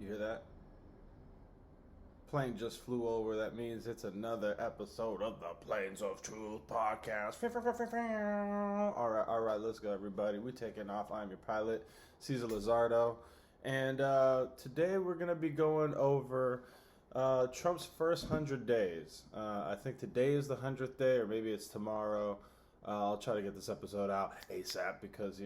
You hear that? Plane just flew over. That means it's another episode of the Planes of Truth podcast. All right, let's go, everybody. We're taking off. I'm your pilot, Cesar Lizardo. And today we're going to be going over Trump's first 100 days. I think today is the 100th day, or maybe it's tomorrow. I'll try to get this episode out ASAP because,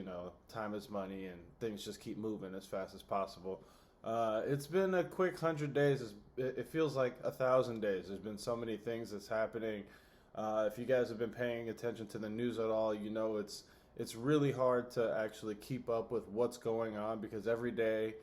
time is money and things just keep moving as fast as possible. It's been a quick 100 days. It feels like 1,000 days. There's been so many things that's happening. If you guys have been paying attention to the news at all, it's really hard to actually keep up with what's going on because every day,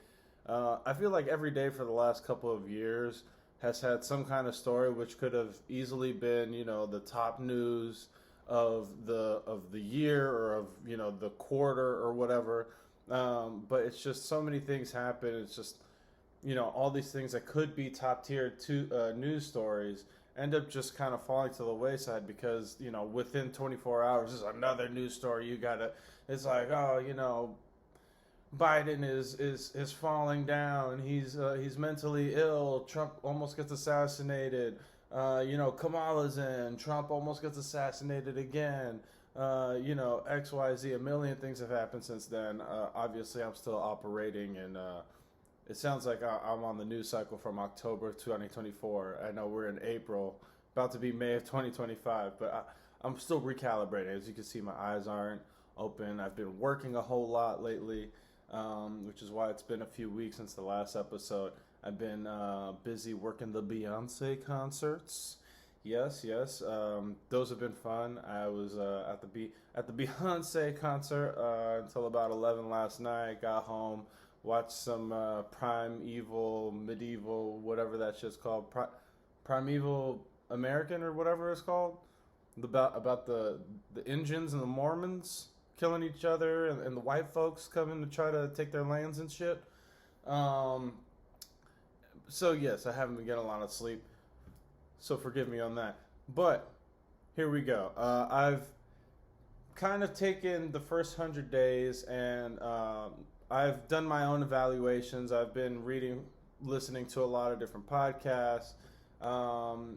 I feel like every day for the last couple of years has had some kind of story which could have easily been, the top news of the year or of the quarter or whatever. But it's just so many things happen. It's just all these things that could be top tier news stories end up just kind of falling to the wayside because within 24 hours there's another news story. It's like, Biden is falling down. He's mentally ill. Trump almost gets assassinated. Kamala's in. Trump almost gets assassinated again. XYZ. A million things have happened since then. Obviously, I'm still operating, and it sounds like I'm on the news cycle from October 2024. I know we're in April, about to be May of 2025, but I'm still recalibrating. As you can see, my eyes aren't open. I've been working a whole lot lately, which is why it's been a few weeks since the last episode. I've been busy working the Beyonce concerts. Yes. Those have been fun. I was at the Beyonce concert until about 11 last night. Got home, watched some Primeval, Medieval, whatever that shit's called, Primeval American or whatever it's called, about the Indians and the Mormons killing each other and the white folks coming to try to take their lands and shit. So yes, I haven't been getting a lot of sleep. So forgive me on that. But here we go. I've kind of taken the first 100 days and I've done my own evaluations. I've been listening to a lot of different podcasts.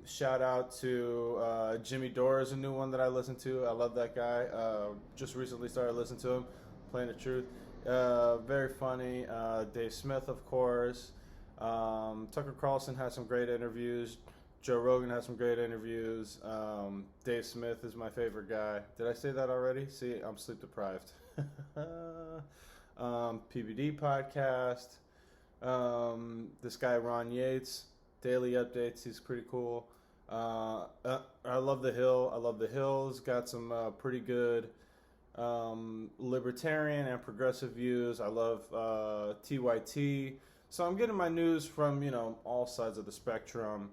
Shout out to Jimmy Dore is a new one that I listen to. I love that guy. Just recently started listening to him, Plain the Truth. Very funny. Dave Smith, of course. Tucker Carlson has some great interviews. Joe Rogan has some great interviews. Dave Smith is my favorite guy. Did I say that already? See, I'm sleep deprived. PBD podcast. This guy Ron Yates, daily updates. He's pretty cool. I love The Hill. I love The Hill's got some pretty good libertarian and progressive views. I love TYT. So I'm getting my news from all sides of the spectrum.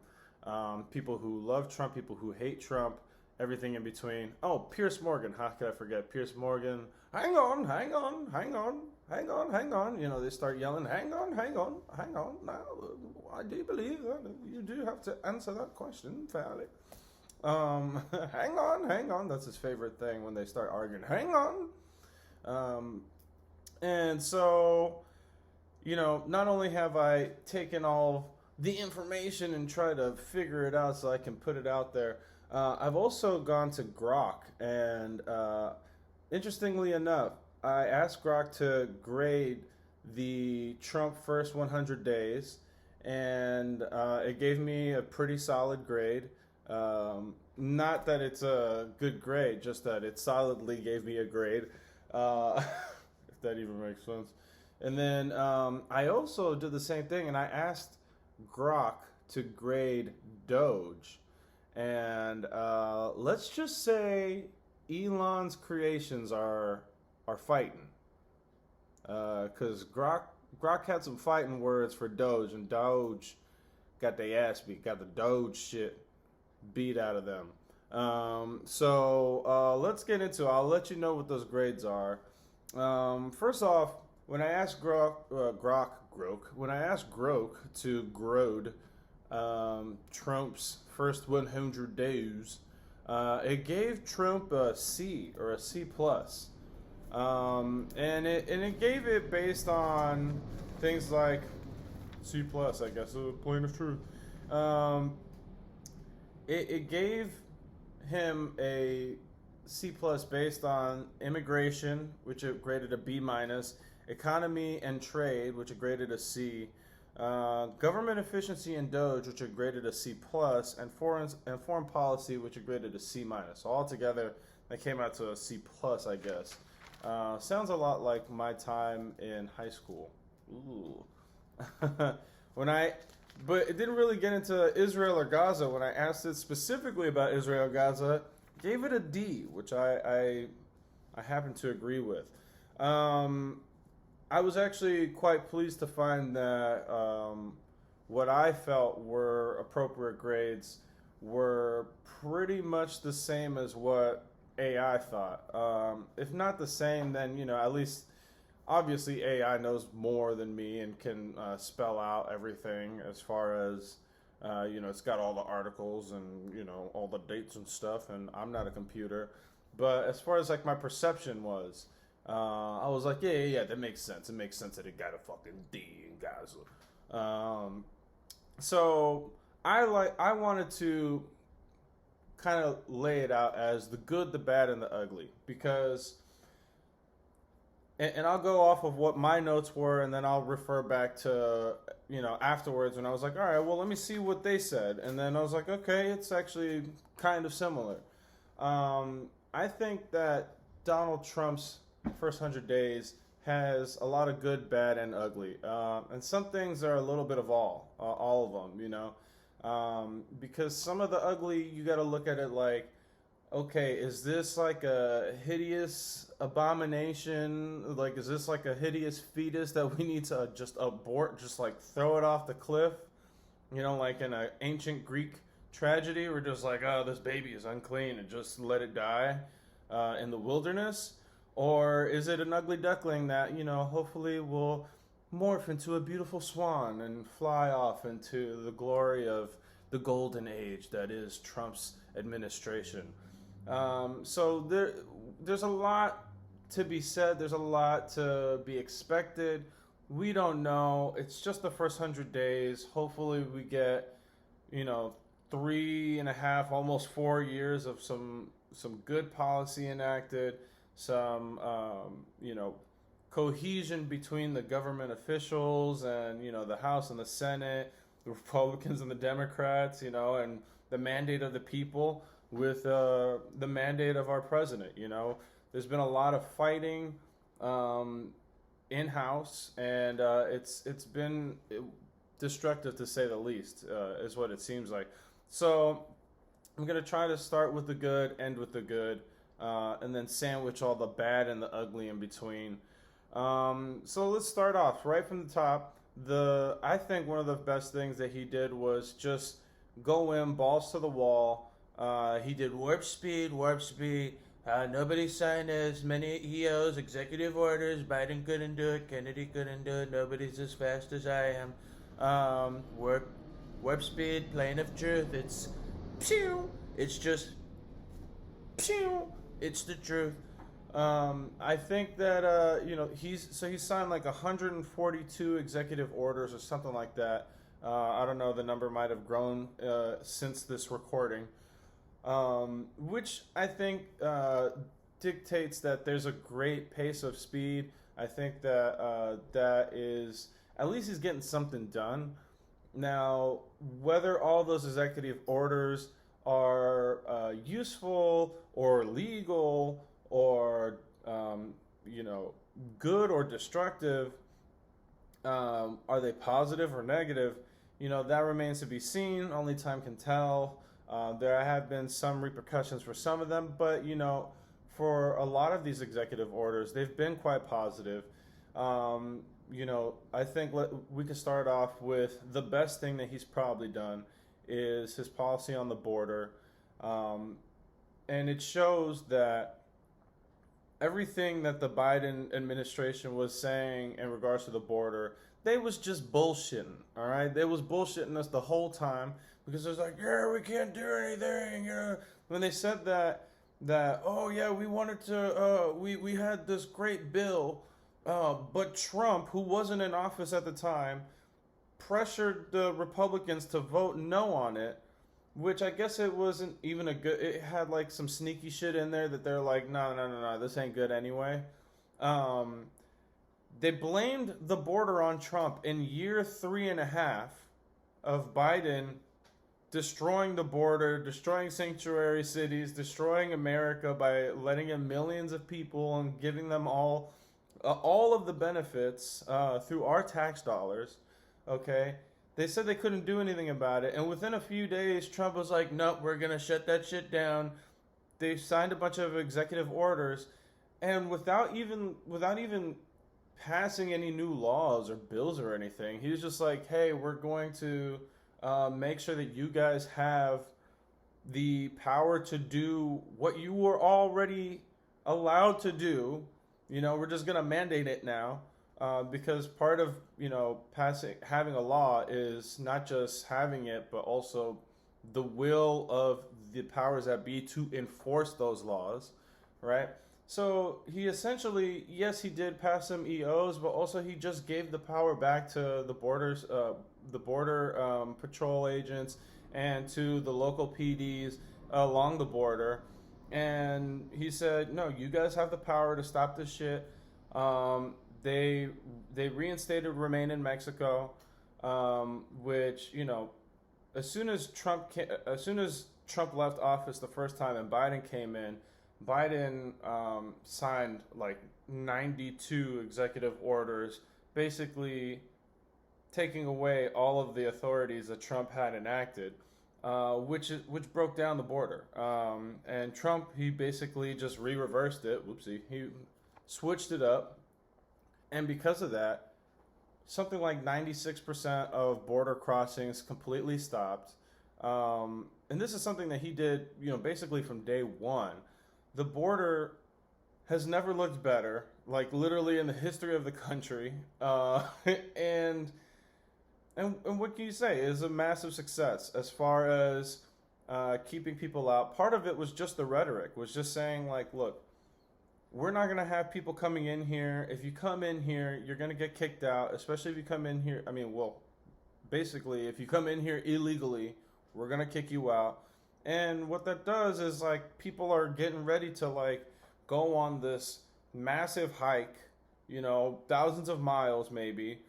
People who love Trump, people who hate Trump, everything in between. Oh, Piers Morgan. How could I forget? Piers Morgan. Hang on. They start yelling, hang on. Now, I do believe that you do have to answer that question fairly. Hang on. That's his favorite thing when they start arguing. Hang on. And so, not only have I taken all the information and try to figure it out so I can put it out there. I've also gone to Grok, and interestingly enough, I asked Grok to grade the Trump first 100 days, and it gave me a pretty solid grade. Not that it's a good grade, just that it solidly gave me a grade, if that even makes sense. And then I also did the same thing, and I asked Grok to grade Doge, and let's just say Elon's creations are fighting, because Grok had some fighting words for Doge, and Doge got their ass beat, got the Doge shit beat out of them. So let's get into it. I'll let you know what those grades are. First off, when I asked Grok to grade Trump's first 100 days, it gave Trump a C or a C plus, and it gave it based on things like C plus, I guess, is plain of truth. Um, it gave him a C plus based on immigration, which it graded a B minus, economy and trade, which it graded a C, government efficiency and Doge, which it graded a C plus, and foreign policy, which it graded a C minus. So altogether, that came out to a C plus, I guess. Sounds a lot like my time in high school. Ooh. when I But it didn't really get into Israel or Gaza. When I asked it specifically about Israel or Gaza, gave it a D, which I happen to agree with. I was actually quite pleased to find that what I felt were appropriate grades were pretty much the same as what AI thought. If not the same, then at least obviously AI knows more than me and can spell out everything as far as it's got all the articles and all the dates and stuff, and I'm not a computer. But as far as like my perception was, I was like, yeah, that makes sense. It makes sense that it got a fucking D in Gaza. So I wanted to kind of lay it out as the good, the bad, and the ugly, because and I'll go off of what my notes were, and then I'll refer back to afterwards when I was like, all right, well, let me see what they said, and then I was like, okay, it's actually kind of similar. I think that Donald Trump's first 100 days has a lot of good, bad, and ugly, and some things are a little bit of all of them, because some of the ugly you got to look at it like, okay, is this like a hideous abomination? Like, is this like a hideous fetus that we need to just abort, just like throw it off the cliff? Like in an ancient Greek tragedy, we're just like, oh, this baby is unclean and just let it die in the wilderness? Or is it an ugly duckling that, hopefully will morph into a beautiful swan and fly off into the glory of the golden age that is Trump's administration? So there's a lot to be said. There's a lot to be expected. We don't know. It's just the first 100 days. Hopefully we get, 3.5, almost 4 years of some good policy enacted, some, cohesion between the government officials and, the House and the Senate, the Republicans and the Democrats, and the mandate of the people with the mandate of our president. There's been a lot of fighting in-house, and it's been destructive, to say the least, is what it seems like. So I'm going to try to start with the good, end with the good, and then sandwich all the bad and the ugly in between. So let's start off right from the top. I think one of the best things that he did was just go in, balls to the wall. He did warp speed. Nobody signed as many EOs, executive orders. Biden couldn't do it. Kennedy couldn't do it. Nobody's as fast as I am. Warp speed, plane of truth. It's pew. It's just pew. It's the truth. I think that he signed like 142 executive orders or something like that. I don't know. The number might have grown since this recording. Which I think dictates that there's a great pace of speed. I think that that is, at least he's getting something done. Now, whether all those executive orders are useful or legal or good or destructive, are they positive or negative? That remains to be seen. Only time can tell. There have been some repercussions for some of them, but for a lot of these executive orders, they've been quite positive. I think we could start off with the best thing that he's probably done is his policy on the border, and it shows that everything that the Biden administration was saying in regards to the border, they was just bullshitting. All right, they was bullshitting us the whole time. Because it was like, yeah, we can't do anything. When they said that oh yeah, we wanted to, we had this great bill, but Trump, who wasn't in office at the time, pressured the Republicans to vote no on it, which I guess it wasn't even a good. It had like some sneaky shit in there that they're like, no, no, no, no, this ain't good anyway. Um, they blamed the border on Trump in year 3.5 of Biden destroying the border, destroying sanctuary cities, destroying America by letting in millions of people and giving them all of the benefits through our tax dollars. Okay, they said they couldn't do anything about it, and within a few days, Trump was like, "Nope, we're gonna shut that shit down." They signed a bunch of executive orders, and without even passing any new laws or bills or anything, he was just like, "Hey, we're going to make sure that you guys have the power to do what you were already allowed to do. You know, we're just gonna mandate it now." Because part of having a law is not just having it, but also the will of the powers that be to enforce those laws, right? So he essentially, yes, he did pass some EOs, but also he just gave the power back to the border patrol agents and to the local PDs along the border, and he said, "No, you guys have the power to stop this shit." They reinstated Remain in Mexico, which as soon as Trump left office the first time and Biden came in, Biden signed like 92 executive orders, basically taking away all of the authorities that Trump had enacted, which broke down the border. And Trump, he basically just reversed it. Whoopsie, he switched it up. And because of that, something like 96% of border crossings completely stopped. And this is something that he did, basically from day one. The border has never looked better, like literally in the history of the country. And what can you say? It is a massive success as far as keeping people out. Part of it was just the rhetoric, was just saying like, look, we're not going to have people coming in here. If you come in here, you're going to get kicked out, especially if you come in here. Basically, if you come in here illegally, we're going to kick you out. And what that does is like people are getting ready to like go on this massive hike, thousands of miles maybe,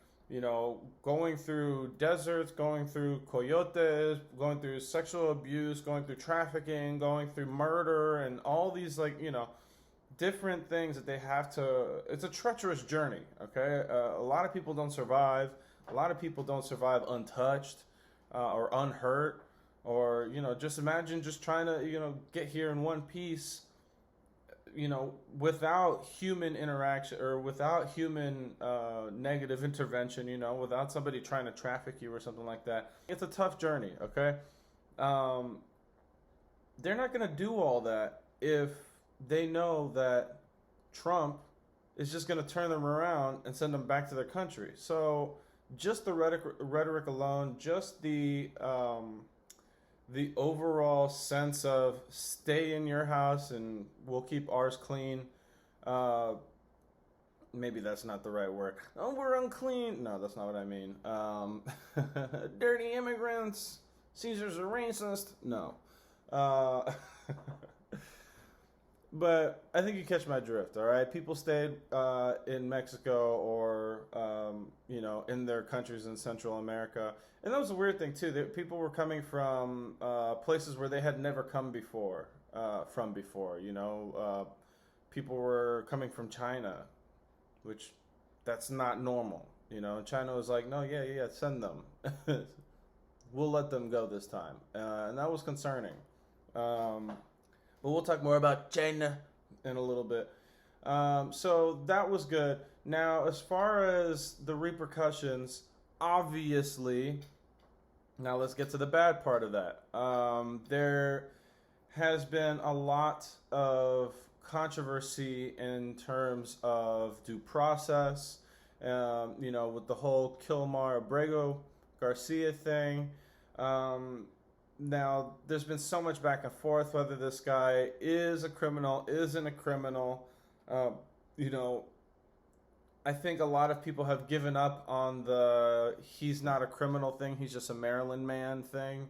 going through deserts, going through coyotes, going through sexual abuse, going through trafficking, going through murder, and all these different things that they have to. It's a treacherous journey. Okay, a lot of people don't survive. A lot of people don't survive untouched or unhurt, or just imagine just trying to get here in one piece, without human interaction or without human negative intervention, without somebody trying to traffic you or something like that. It's a tough journey. Okay, they're not gonna do all that if they know that Trump is just going to turn them around and send them back to their country. So just the rhetoric alone, just the overall sense of stay in your house and we'll keep ours clean. Maybe that's not the right word. Oh, we're unclean. No, that's not what I mean. Dirty immigrants. Caesar's a racist. No. But I think you catch my drift, all right? People stayed in Mexico or, in their countries in Central America. And that was a weird thing, too. That people were coming from places where they had never come before, people were coming from China, which that's not normal, China was like, no, yeah, send them. We'll let them go this time. And that was concerning. But we'll talk more about China in a little bit. So that was good. Now, as far as the repercussions, obviously, now let's get to the bad part of that. There has been a lot of controversy in terms of due process, with the whole Kilmar Abrego Garcia thing. Now, there's been so much back and forth whether this guy is a criminal, isn't a criminal. I I think a lot of people have given up on the he's not a criminal thing, he's just a Maryland man thing.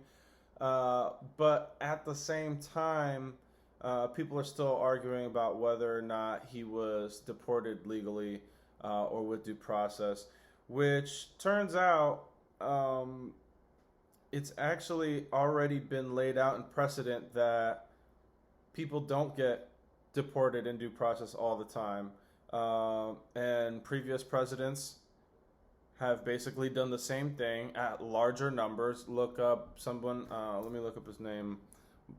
But at the same time, people are still arguing about whether or not he was deported legally or with due process, which turns out it's actually already been laid out in precedent that people don't get deported in due process all the time. And previous presidents have basically done the same thing at larger numbers. Look up someone, let me look up his name.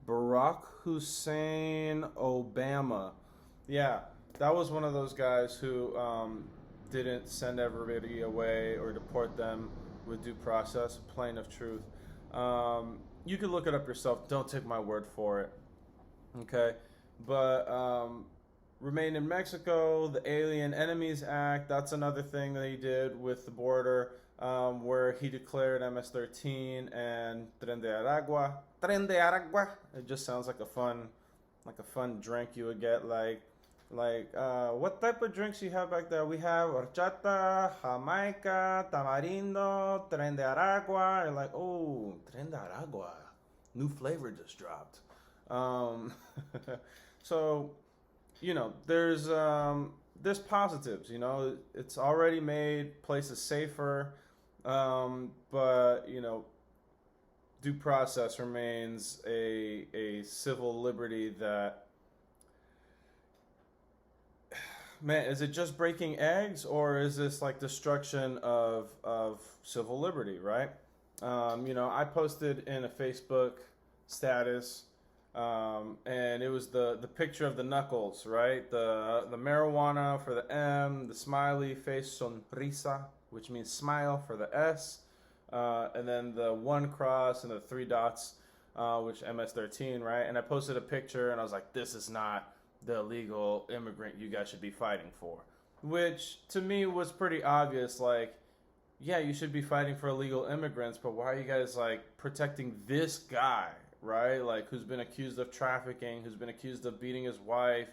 Barack Hussein Obama. Yeah, that was one of those guys who didn't send everybody away or deport them with due process, plain of truth. You can look it up yourself. Don't take my word for it. Okay? But remain in Mexico, the Alien Enemies Act, that's another thing that he did with the border, where he declared MS-13 and Tren de Aragua. Tren de Aragua. It just sounds like a fun drink you would get, like what type of drinks you have back there? We have horchata, jamaica, tamarindo, Tren de Aragua. You're like, oh, Tren de Aragua, new flavor just dropped. So, there's positives. It's already made places safer, but due process remains a civil liberty that. Man, is it just breaking eggs, or is this like destruction of civil liberty, right? I posted in a Facebook status, and it was the picture of the knuckles, right? The marijuana for the M, the smiley face sonrisa, which means smile for the S, and then the one cross and the three dots, which MS-13, right? And I posted a picture, and I was like, this is not the illegal immigrant you guys should be fighting for, which to me was pretty obvious. Like, yeah, you should be fighting for illegal immigrants, but why are you guys like protecting this guy, right? Like, who's been accused of trafficking, who's been accused of beating his wife,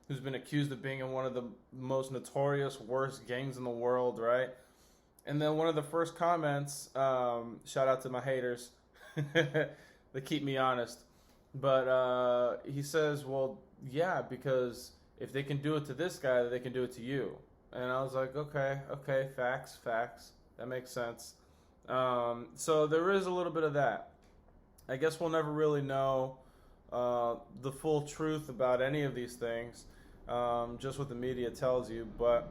who's been accused of being in one of the most notorious, worst gangs in the world, right? And then one of the first comments, shout out to my haters, they keep me honest, but he says, well, yeah, because if they can do it to this guy, they can do it to you. And I was like, okay, facts. That makes sense. So there is a little bit of that. I guess we'll never really know the full truth about any of these things, just what the media tells you. But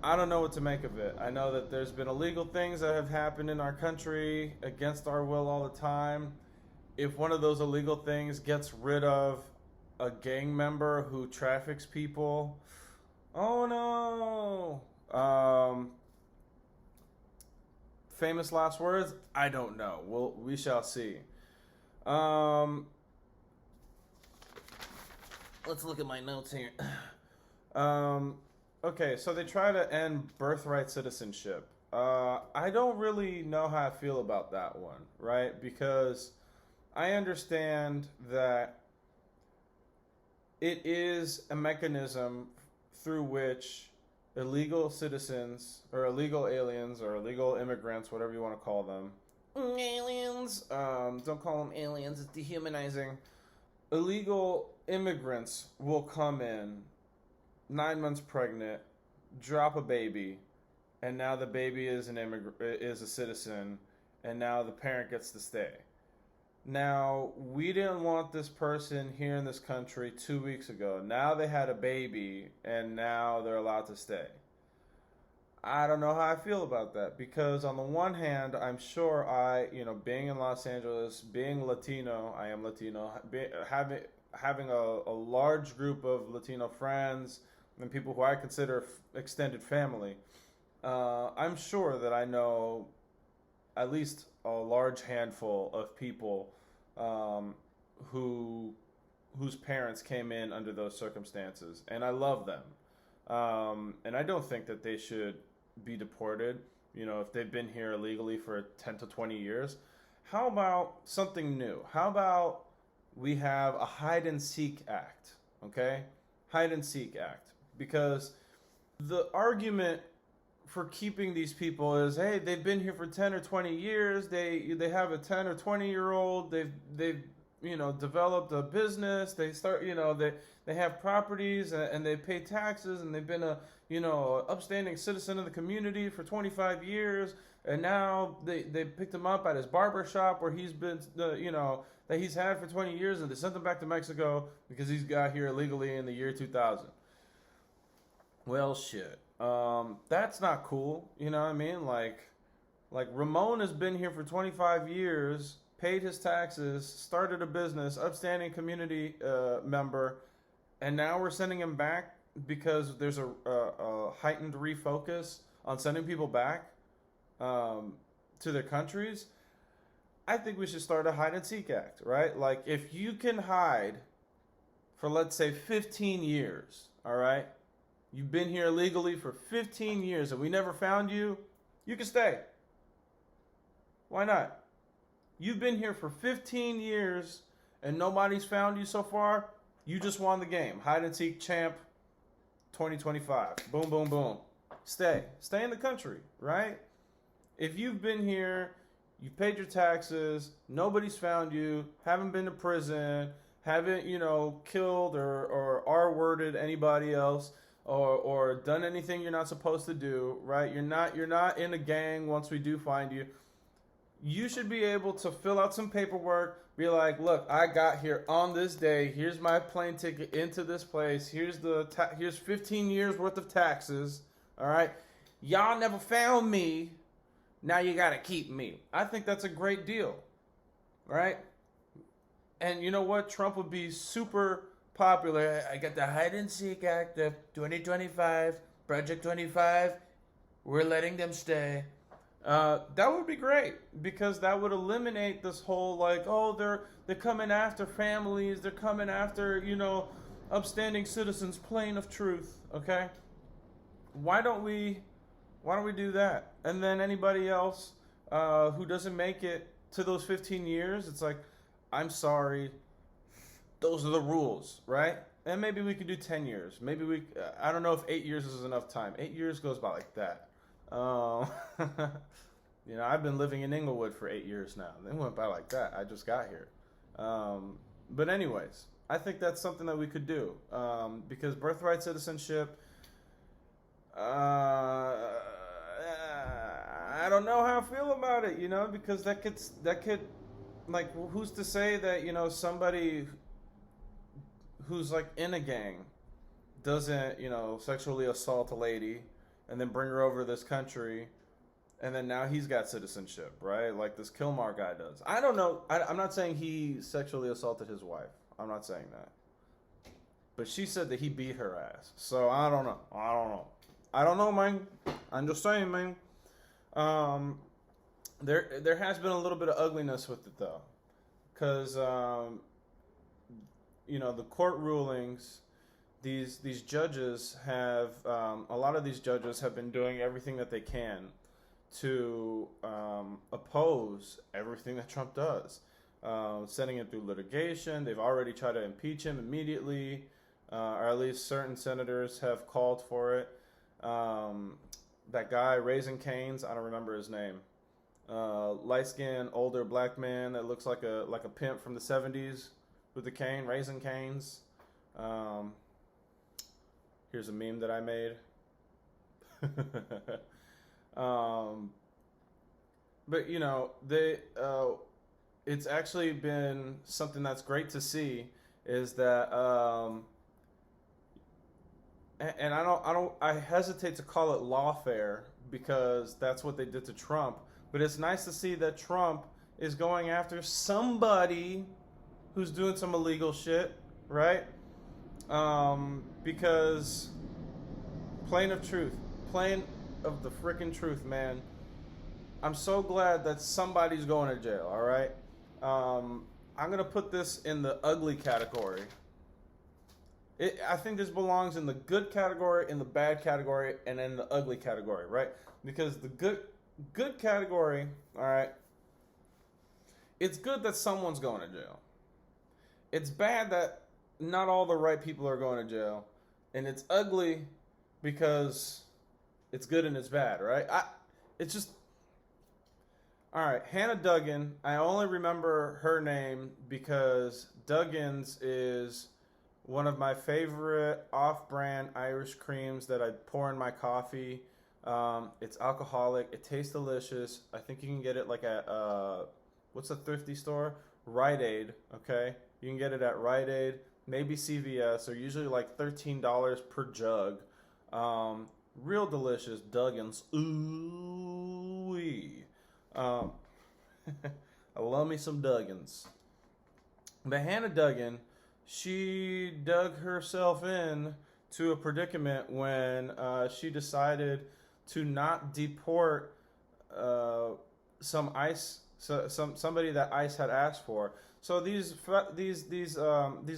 I don't know what to make of it. I know that there's been illegal things that have happened in our country against our will all the time. If one of those illegal things gets rid of a gang member who traffics people, oh no. Famous last words? I don't know. We shall see. Let's look at my notes here. Okay, so they try to end birthright citizenship. I don't really know how I feel about that one, right? Because I understand that it is a mechanism through which illegal citizens or illegal aliens or illegal immigrants, whatever you want to call them, aliens, don't call them aliens, it's dehumanizing. Illegal immigrants will come in 9 months pregnant, drop a baby, and now the baby is is a citizen, and now the parent gets to stay. Now, we didn't want this person here in this country 2 weeks ago. Now they had a baby, and now they're allowed to stay. I don't know how I feel about that, because on the one hand, I'm sure being in Los Angeles, being Latino, I am Latino, having a large group of Latino friends and people who I consider extended family, I'm sure that I know at least a large handful of people whose parents came in under those circumstances, and I love them. And I don't think that they should be deported, if they've been here illegally for 10 to 20 years. How about something new? How about we have a hide and seek act, okay? Hide and seek act. Because the argument for keeping these people is, hey, they've been here for 10 or 20 years. They have a 10 or 20-year-old. They've developed a business. They start, they have properties, and they pay taxes, and they've been a upstanding citizen of the community for 25 years. And now they picked him up at his barber shop where he's been, that he's had for 20 years, and they sent him back to Mexico because he's got here illegally in the year 2000. Well, shit. That's not cool. You know what I mean? Like Ramon has been here for 25 years, paid his taxes, started a business, upstanding community member, and now we're sending him back because there's a heightened refocus on sending people back to their countries. I think we should start a hide and seek act, right? Like, if you can hide for, let's say, 15 years, all right? You've been here illegally for 15 years and we never found you, you can stay. Why not? You've been here for 15 years and nobody's found you so far, you just won the game. Hide and seek champ 2025. Boom, boom, boom. Stay in the country, right? If you've been here, you've paid your taxes, nobody's found you, haven't been to prison, haven't, killed or R-worded anybody else, or done anything you're not supposed to do, right? You're not in a gang once we do find you. You should be able to fill out some paperwork, be like, look, I got here on this day, here's my plane ticket into this place, here's 15 years worth of taxes, all right? Y'all never found me, now you gotta keep me. I think that's a great deal, right? And you know what? Trump would be super popular. I got the Hide and Seek Act of 2025, Project 25. We're letting them stay. That would be great, because that would eliminate this whole they're coming after families, they're coming after upstanding citizens, plain of truth. Okay, why don't we do that? And then anybody else who doesn't make it to those 15 years, it's like, I'm sorry, those are the rules, right? And maybe we could do 10 years. Maybe I don't know if 8 years is enough time. 8 years goes by like that. I've been living in Inglewood for 8 years now. They went by like that. I just got here. But anyways, I think that's something that we could do. Because birthright citizenship, I don't know how I feel about it, because that could, like, who's to say that, somebody who's like in a gang doesn't, sexually assault a lady and then bring her over to this country, and then now he's got citizenship, right? Like this Kilmar guy does. I don't know. I'm not saying he sexually assaulted his wife. I'm not saying that. But she said that he beat her ass. So I don't know. I don't know, man. I'm just saying, man. There has been a little bit of ugliness with it, though. Because, the court rulings, these judges have, a lot of these judges have been doing everything that they can to oppose everything that Trump does. Sending it through litigation. They've already tried to impeach him immediately, or at least certain senators have called for it. That guy, Raising Cane's, I don't remember his name. Light-skinned, older black man that looks like a pimp from the 70s with the cane, Raising Cane's. Here's a meme that I made. But it's actually been something that's great to see, is that and I hesitate to call it lawfare, because that's what they did to Trump, but it's nice to see that Trump is going after somebody who's doing some illegal shit, right? Because plain of the frickin' truth, man. I'm so glad that somebody's going to jail, all right? I'm going to put this in the ugly category. I think this belongs in the good category, in the bad category, and in the ugly category, right? Because the good category, all right, it's good that someone's going to jail. It's bad that not all the right people are going to jail. And it's ugly because it's good and it's bad, right? It's just all right. Hannah Duggan. I only remember her name because Duggan's is one of my favorite off-brand Irish creams that I pour in my coffee. It's alcoholic. It tastes delicious. I think you can get it like at what's a thrifty store? Rite Aid. Okay, you can get it at Rite Aid, maybe CVS. They're usually like $13 per jug. Real delicious. Duggan's. Ooh-wee. I love me some Duggans. But Hannah Duggan, she dug herself in to a predicament when she decided to not deport somebody that ICE had asked for. So these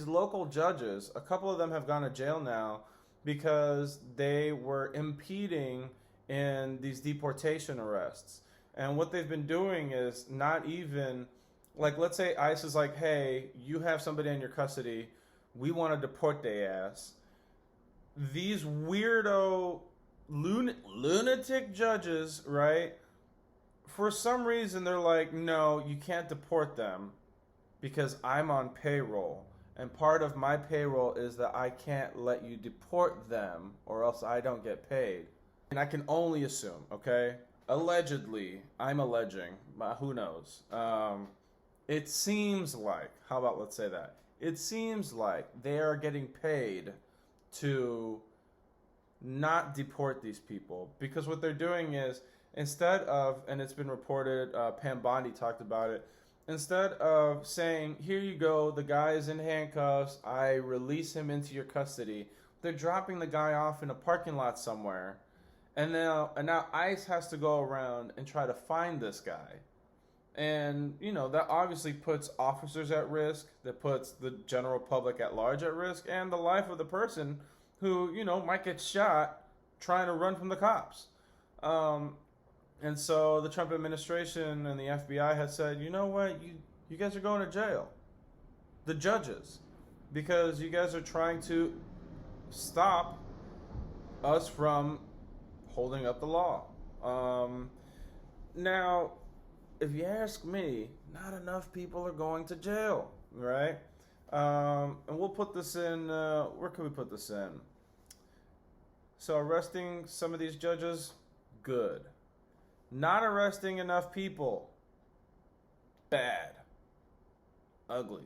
local judges, a couple of them have gone to jail now because they were impeding in these deportation arrests. And what they've been doing is not even, like, let's say ICE is like, hey, you have somebody in your custody, we want to deport their ass. These weirdo lunatic judges, right? For some reason, they're like, no, you can't deport them because I'm on payroll. And part of my payroll is that I can't let you deport them or else I don't get paid. And I can only assume, okay? Allegedly, I'm alleging, but who knows? It seems like, how about let's say that? It seems like they are getting paid to not deport these people because what they're doing is instead of, and it's been reported, Pam Bondi talked about it, instead of saying, here you go, the guy is in handcuffs, I release him into your custody, they're dropping the guy off in a parking lot somewhere. And now ICE has to go around and try to find this guy. And, you know, that obviously puts officers at risk, that puts the general public at large at risk, and the life of the person who, you know, might get shot trying to run from the cops. And so the Trump administration and the FBI has said, you know what, you guys are going to jail. The judges. Because you guys are trying to stop us from holding up the law. Now, if you ask me, not enough people are going to jail, right? And we'll put this in, where can we put this in? So arresting some of these judges, good. Not arresting enough people, bad. Ugly.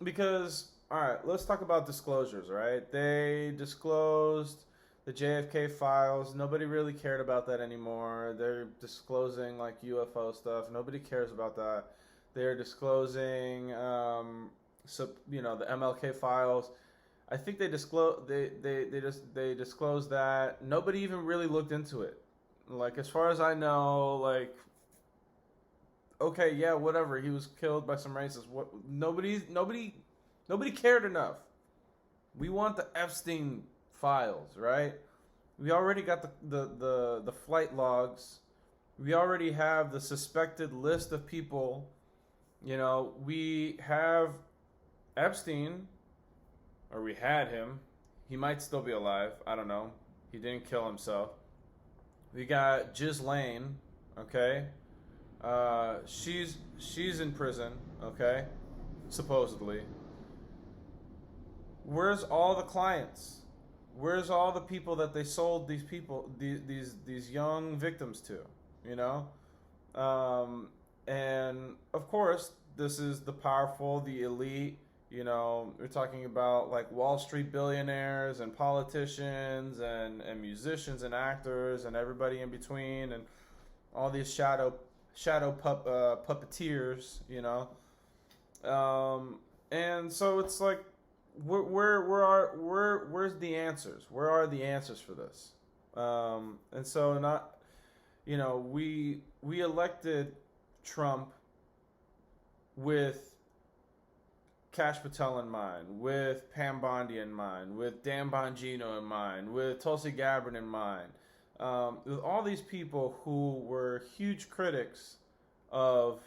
Because, all right, let's talk about disclosures, right? They disclosed the JFK files. Nobody really cared about that anymore. They're disclosing like UFO stuff. Nobody cares about that. They're disclosing, the MLK files. I think they disclosed that. Nobody even really looked into it. Like, as far as I know, like, okay, yeah, whatever. He was killed by some racists. What? Nobody cared enough. We want the Epstein files, right? We already got the flight logs. We already have the suspected list of people. You know, we have Epstein, or we had him. He might still be alive. I don't know. He didn't kill himself. We got Ghislaine, okay? She's in prison, okay? Supposedly. Where's all the clients? Where's all the people that they sold these people, these young victims to? You know, and of course, this is the powerful, the elite. You know, we're talking about like Wall Street billionaires and politicians and musicians and actors and everybody in between and all these shadow puppeteers. You know, and so it's like, where's the answers? Where are the answers for this? And so not, you know, we elected Trump with Kash Patel in mind, with Pam Bondi in mind, with Dan Bongino in mind, with Tulsi Gabbard in mind, with all these people who were huge critics of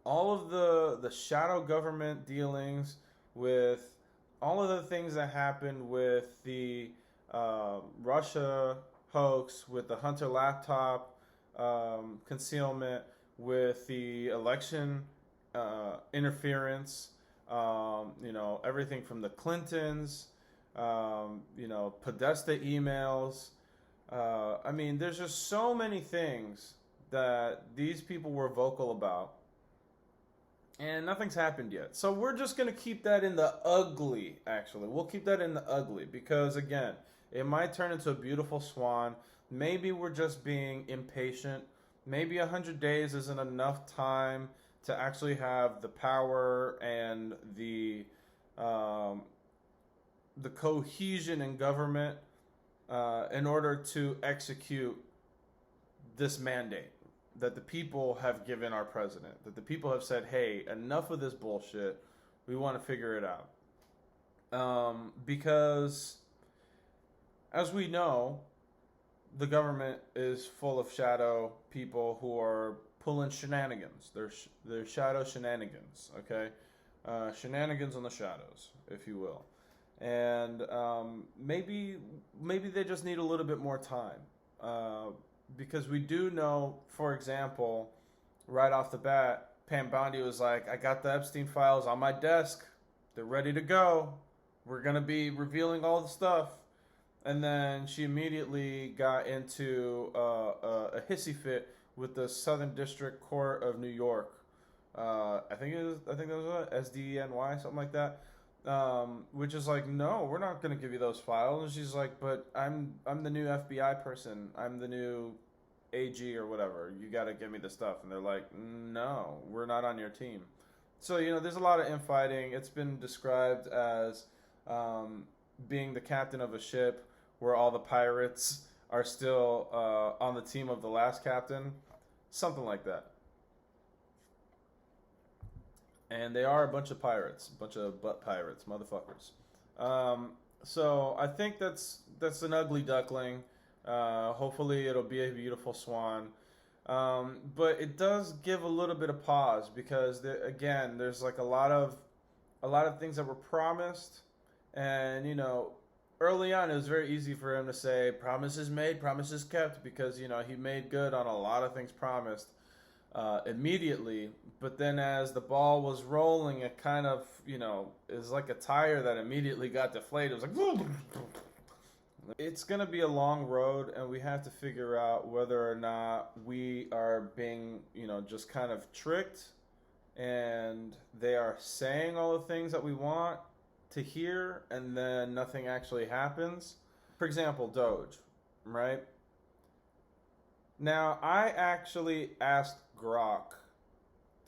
all of the shadow government dealings with all of the things that happened with the Russia hoax, with the Hunter laptop concealment, with the election interference, everything from the Clintons, Podesta emails. There's just so many things that these people were vocal about, and nothing's happened yet. So we're just going to keep that in the ugly, actually. We'll keep that in the ugly because, again, it might turn into a beautiful swan. Maybe we're just being impatient. Maybe 100 days isn't enough time to actually have the power and the cohesion in government in order to execute this mandate that the people have given our president, that the people have said, hey, enough of this bullshit. We want to figure it out. Because, as we know, the government is full of shadow people who are pulling shenanigans. They're shadow shenanigans, okay? Shenanigans on the shadows, if you will. And maybe they just need a little bit more time. Because we do know, for example, right off the bat, Pam Bondi was like, I got the Epstein files on my desk. They're ready to go. We're going to be revealing all the stuff. And then she immediately got into a hissy fit with the Southern District Court of New York. I think that was SDNY, something like that. Which is like, no, we're not going to give you those files. And she's like, but I'm the new FBI person. I'm the new AG or whatever. You got to give me the stuff. And they're like, no, we're not on your team. So, there's a lot of infighting. It's been described as being the captain of a ship where all the pirates are still on the team of the last captain. Something like that. And they are a bunch of pirates, a bunch of butt pirates, motherfuckers. So I think that's an ugly duckling. Hopefully it'll be a beautiful swan. But it does give a little bit of pause because there's like a lot of things that were promised, and early on it was very easy for him to say promises made, promises kept, because he made good on a lot of things promised. Immediately, but then as the ball was rolling, it kind of, is like a tire that immediately got deflated. It was like, it's going to be a long road, and we have to figure out whether or not we are being, just kind of tricked, and they are saying all the things that we want to hear, and then nothing actually happens. For example, Doge, right? Now, I actually asked Grok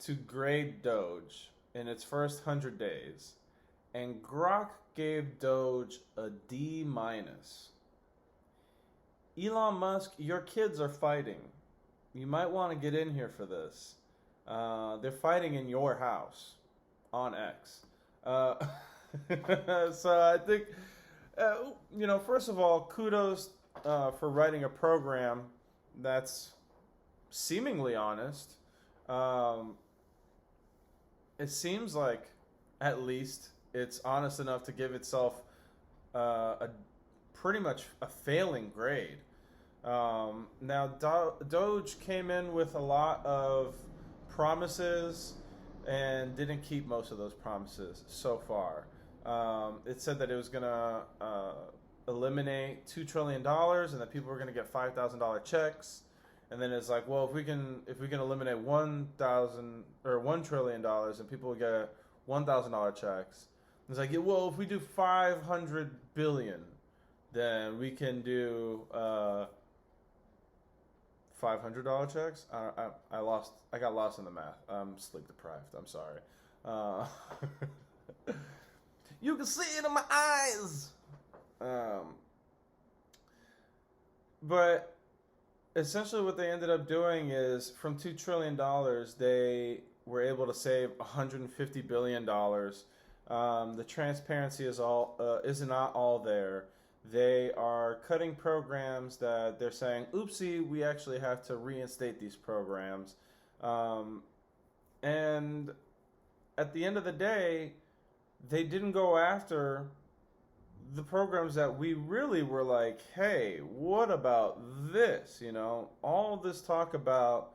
to grade Doge in its first 100 days, and Grok gave Doge a D-. Elon Musk, your kids are fighting. You might want to get in here for this. They're fighting in your house on X. So I think, first of all, kudos for writing a program that's seemingly honest. It seems like, at least, it's honest enough to give itself a pretty much a failing grade. Now, Doge came in with a lot of promises and didn't keep most of those promises so far. It said that it was going to eliminate $2 trillion and that people were going to get $5,000 checks. And then it's like, well, if we can eliminate $1 trillion and people will get $1,000 checks. It's like, yeah, well, if we do 500 billion, then we can do $500 checks. I got lost in the math. I'm sleep deprived. I'm sorry. You can see it in my eyes. But essentially what they ended up doing is, from $2 trillion, they were able to save $150 billion. The transparency is not all there. They are cutting programs that they're saying, oopsie, we actually have to reinstate these programs. And at the end of the day, they didn't go after the programs that we really were like, hey, what about this? All this talk about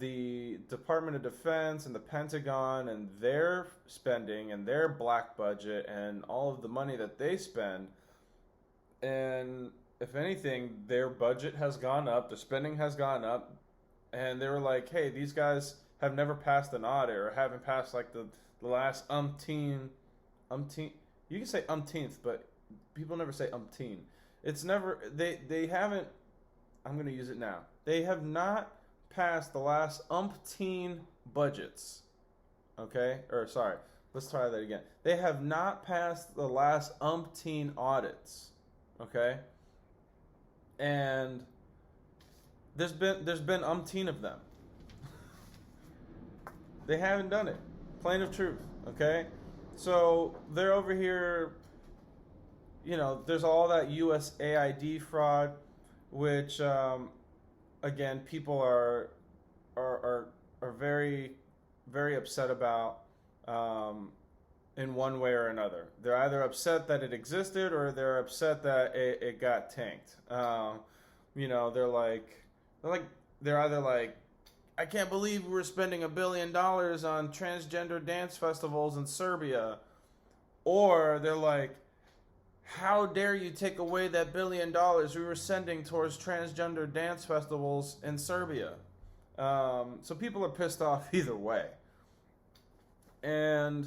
the Department of Defense and the Pentagon and their spending and their black budget and all of the money that they spend. And if anything, their budget has gone up, their spending has gone up, and they were like, hey, these guys have never passed an audit or haven't passed like the last umpteen, you can say umpteenth, but people never say umpteen. It's never, they haven't, I'm going to use it now. They have not passed the last umpteen budgets. Okay? Or sorry, let's try that again. They have not passed the last umpteen audits. Okay? And there's been umpteen of them. They haven't done it. Plain of truth. Okay? So they're over here, there's all that USAID fraud, which again, people are very, very upset about in one way or another. They're either upset that it existed or they're upset that it got tanked. They're either like, I can't believe we're spending $1 billion on transgender dance festivals in Serbia, or they're like, how dare you take away that $1 billion we were sending towards transgender dance festivals in Serbia? So people are pissed off either way. And,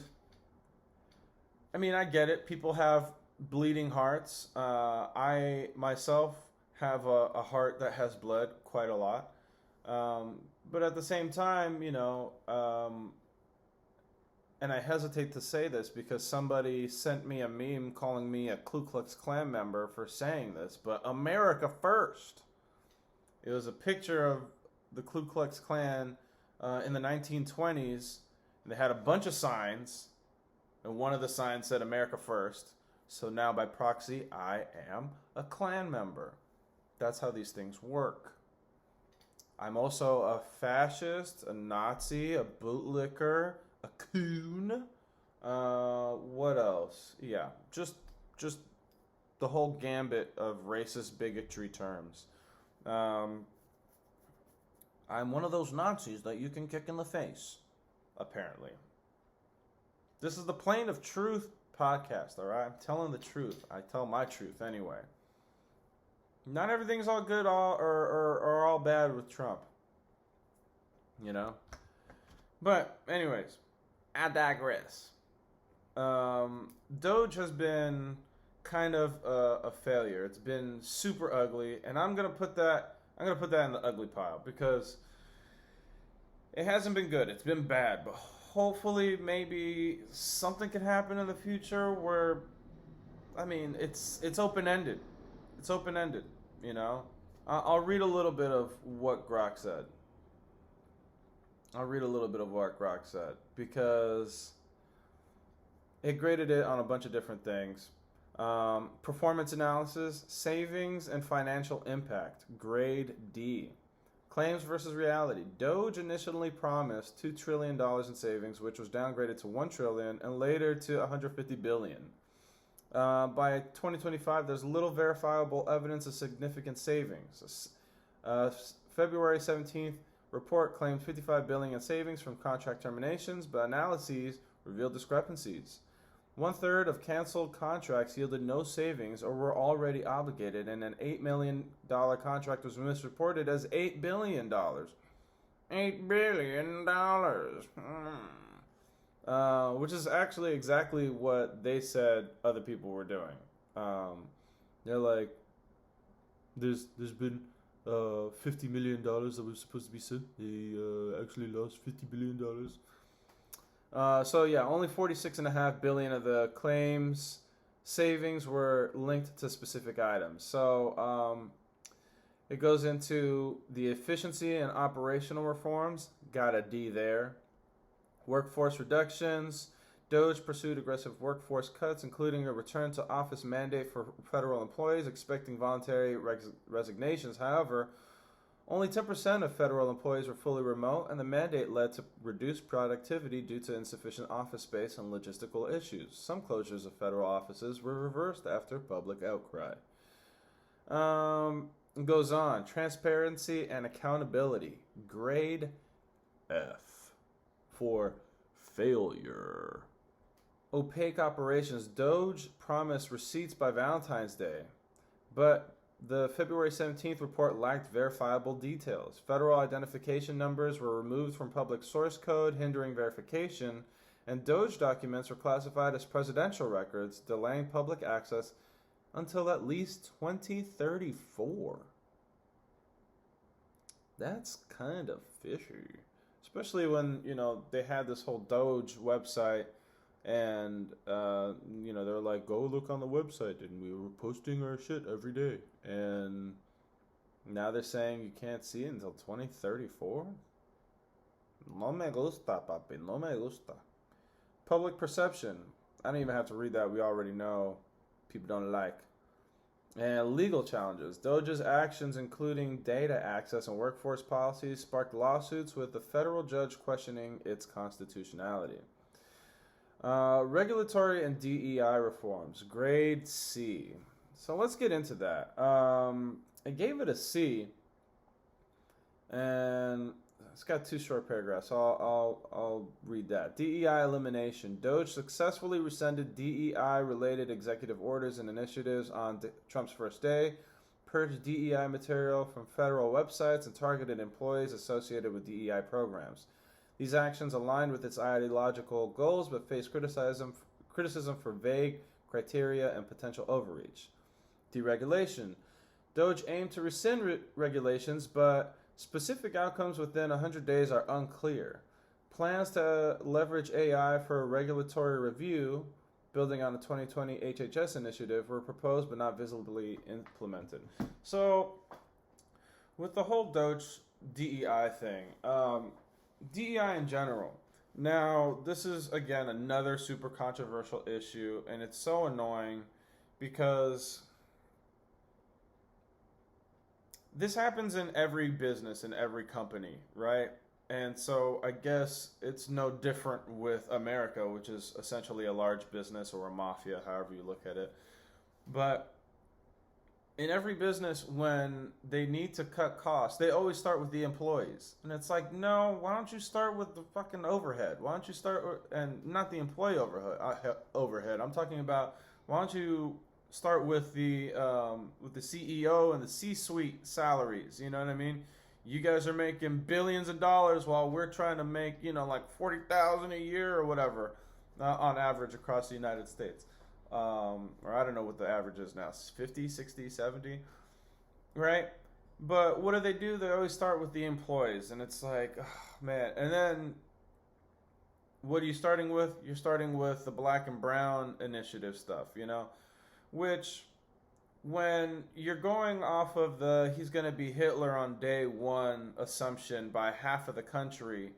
I mean, I get it. People have bleeding hearts. I, myself, have a heart that has bled quite a lot. But at the same time, and I hesitate to say this because somebody sent me a meme calling me a Ku Klux Klan member for saying this, but America first. It was a picture of the Ku Klux Klan in the 1920s, and they had a bunch of signs, and one of the signs said America first. So now by proxy, I am a Klan member. That's how these things work. I'm also a fascist, a Nazi, a bootlicker, a coon. What else? Yeah, just the whole gambit of racist bigotry terms. I'm one of those Nazis that you can kick in the face, apparently. This is the Plane of Truth podcast, all right? I'm telling the truth. I tell my truth anyway. Not everything's all good or all bad with Trump. But anyways, I digress. Doge has been kind of a failure. It's been super ugly, and I'm gonna put that in the ugly pile because it hasn't been good. It's been bad, but hopefully maybe something can happen in the future where, I mean, it's open-ended. It's open-ended. I'll read a little bit of what Grok said. Because it graded it on a bunch of different things. Performance analysis, savings, and financial impact, grade D. Claims versus reality. Doge initially promised $2 trillion in savings, which was downgraded to $1 trillion and later to $150 billion. By 2025, there's little verifiable evidence of significant savings. February 17th report claimed $55 billion in savings from contract terminations, but analyses revealed discrepancies. 1/3 of canceled contracts yielded no savings or were already obligated, and an $8 million contract was misreported as $8 billion. $8 billion. Which is actually exactly what they said other people were doing. They're like, there's been $50 million that was supposed to be sent. They actually lost $50 billion. So yeah, only $46.5 billion of the claims savings were linked to specific items. So it goes into the efficiency and operational reforms. Got a D there. Workforce reductions. Doge pursued aggressive workforce cuts, including a return to office mandate for federal employees, expecting voluntary resignations. However, Only 10% of federal employees were fully remote, and the mandate led to reduced productivity due to insufficient office space and logistical issues. Some closures of federal offices were reversed after public outcry. Goes on. Transparency and accountability. Grade F for failure. Opaque operations. Doge promised receipts by Valentine's Day, but the February 17th report lacked verifiable details. Federal identification numbers were removed from public source code, hindering verification, and Doge documents were classified as presidential records, delaying public access until at least 2034. That's kind of fishy. Especially when, they had this whole Doge website and, they're like, go look on the website, and we were posting our shit every day. And now they're saying you can't see it until 2034? No me gusta, papi. No me gusta. Public perception. I don't even have to read that. We already know people don't like. And legal challenges. Doge's actions, including data access and workforce policies, sparked lawsuits with the federal judge questioning its constitutionality. Regulatory and DEI reforms. Grade C. So let's get into that. I gave it a C, and it's got 2 short paragraphs. So I'll read that. DEI elimination. Doge successfully rescinded DEI-related executive orders and initiatives on Trump's first day, purged DEI material from federal websites, and targeted employees associated with DEI programs. These actions aligned with its ideological goals, but faced criticism for vague criteria and potential overreach. Deregulation. Doge aimed to rescind regulations, but specific outcomes within 100 days are unclear. Plans to leverage AI for a regulatory review, building on the 2020 HHS initiative, were proposed but not visibly implemented. So, with the whole Doge DEI thing, DEI in general. Now, this is, again, another super controversial issue, and it's so annoying because this happens in every business, in every company, right? And so I guess it's no different with America, which is essentially a large business or a mafia, however you look at it. But in every business, when they need to cut costs, they always start with the employees. And it's like, no, why don't you start with the fucking overhead? Why don't you start, and not the employee overhead. I'm talking about, why don't you start with the CEO and the C-suite salaries? You know what I mean? You guys are making billions of dollars while we're trying to make, like $40,000 a year or whatever on average across the United States. Or I don't know what the average is now, 50, 60, 70, right? But what do? They always start with the employees, and it's like, oh, man. And then what are you starting with? You're starting with the black and brown initiative stuff, which when you're going off of the he's going to be Hitler on day one assumption by half of the country,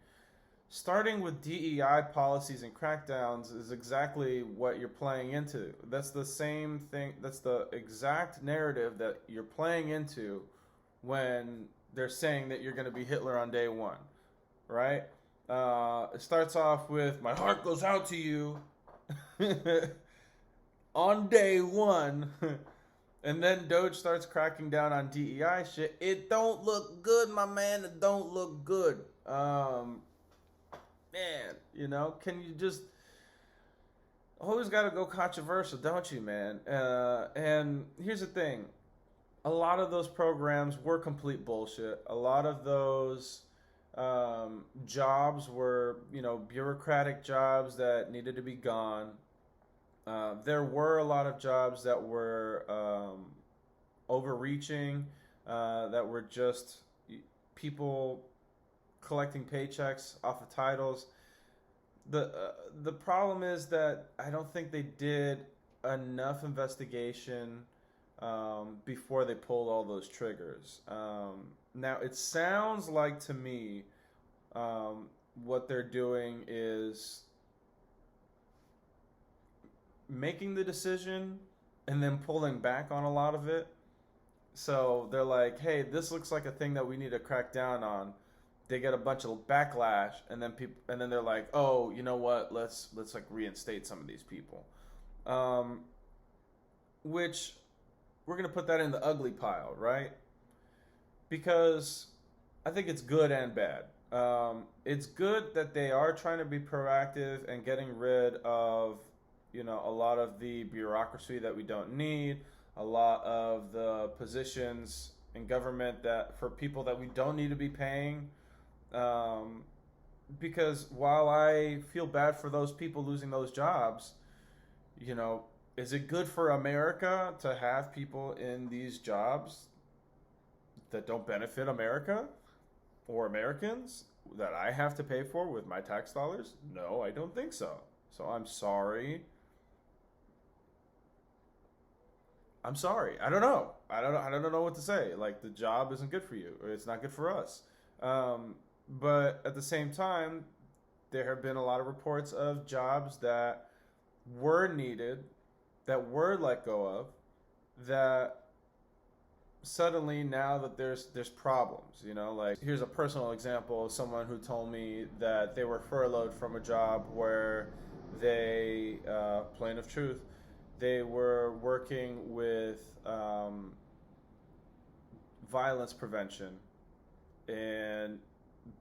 starting with DEI policies and crackdowns is exactly what you're playing into. That's the same thing. That's the exact narrative that you're playing into when they're saying that you're going to be Hitler on day one, right? It starts off with, my heart goes out to you on day one. And then Doge starts cracking down on DEI shit. It don't look good, my man. It don't look good. Man, can you just always got to go controversial, don't you, man? And here's the thing. A lot of those programs were complete bullshit. A lot of those jobs were, bureaucratic jobs that needed to be gone. There were a lot of jobs that were overreaching, that were just people collecting paychecks off of titles. The problem is that I don't think they did enough investigation before they pulled all those triggers. Now, it sounds like to me what they're doing is making the decision and then pulling back on a lot of it. So they're like, hey, this looks like a thing that we need to crack down on. They get a bunch of backlash, and then they're like, oh, you know what? Let's like reinstate some of these people, which we're gonna put that in the ugly pile, right? Because I think it's good and bad. It's good that they are trying to be proactive and getting rid of, a lot of the bureaucracy that we don't need, a lot of the positions in government that for people that we don't need to be paying. Um, because while I feel bad for those people losing those jobs, you know, is it good for America to have people in these jobs that don't benefit America or Americans that I have to pay for with my tax dollars? No, I don't think so. So I'm sorry. I'm sorry. I don't know. I don't know what to say. Like the job isn't good for you, or it's not good for us. Um, but at the same time, there have been a lot of reports of jobs that were needed, that were let go of, that suddenly now that there's problems. Like here's a personal example of someone who told me that they were furloughed from a job where they, plain of truth, they were working with violence prevention, and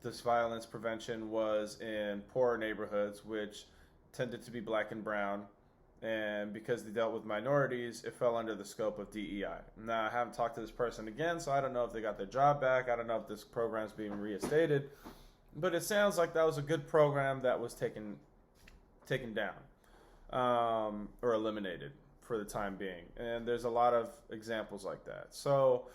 this violence prevention was in poorer neighborhoods, which tended to be black and brown. And because they dealt with minorities, it fell under the scope of DEI. Now, I haven't talked to this person again, so I don't know if they got their job back. I don't know if this program's being reinstated. But it sounds like that was a good program that was taken down, or eliminated for the time being. And there's a lot of examples like that. So,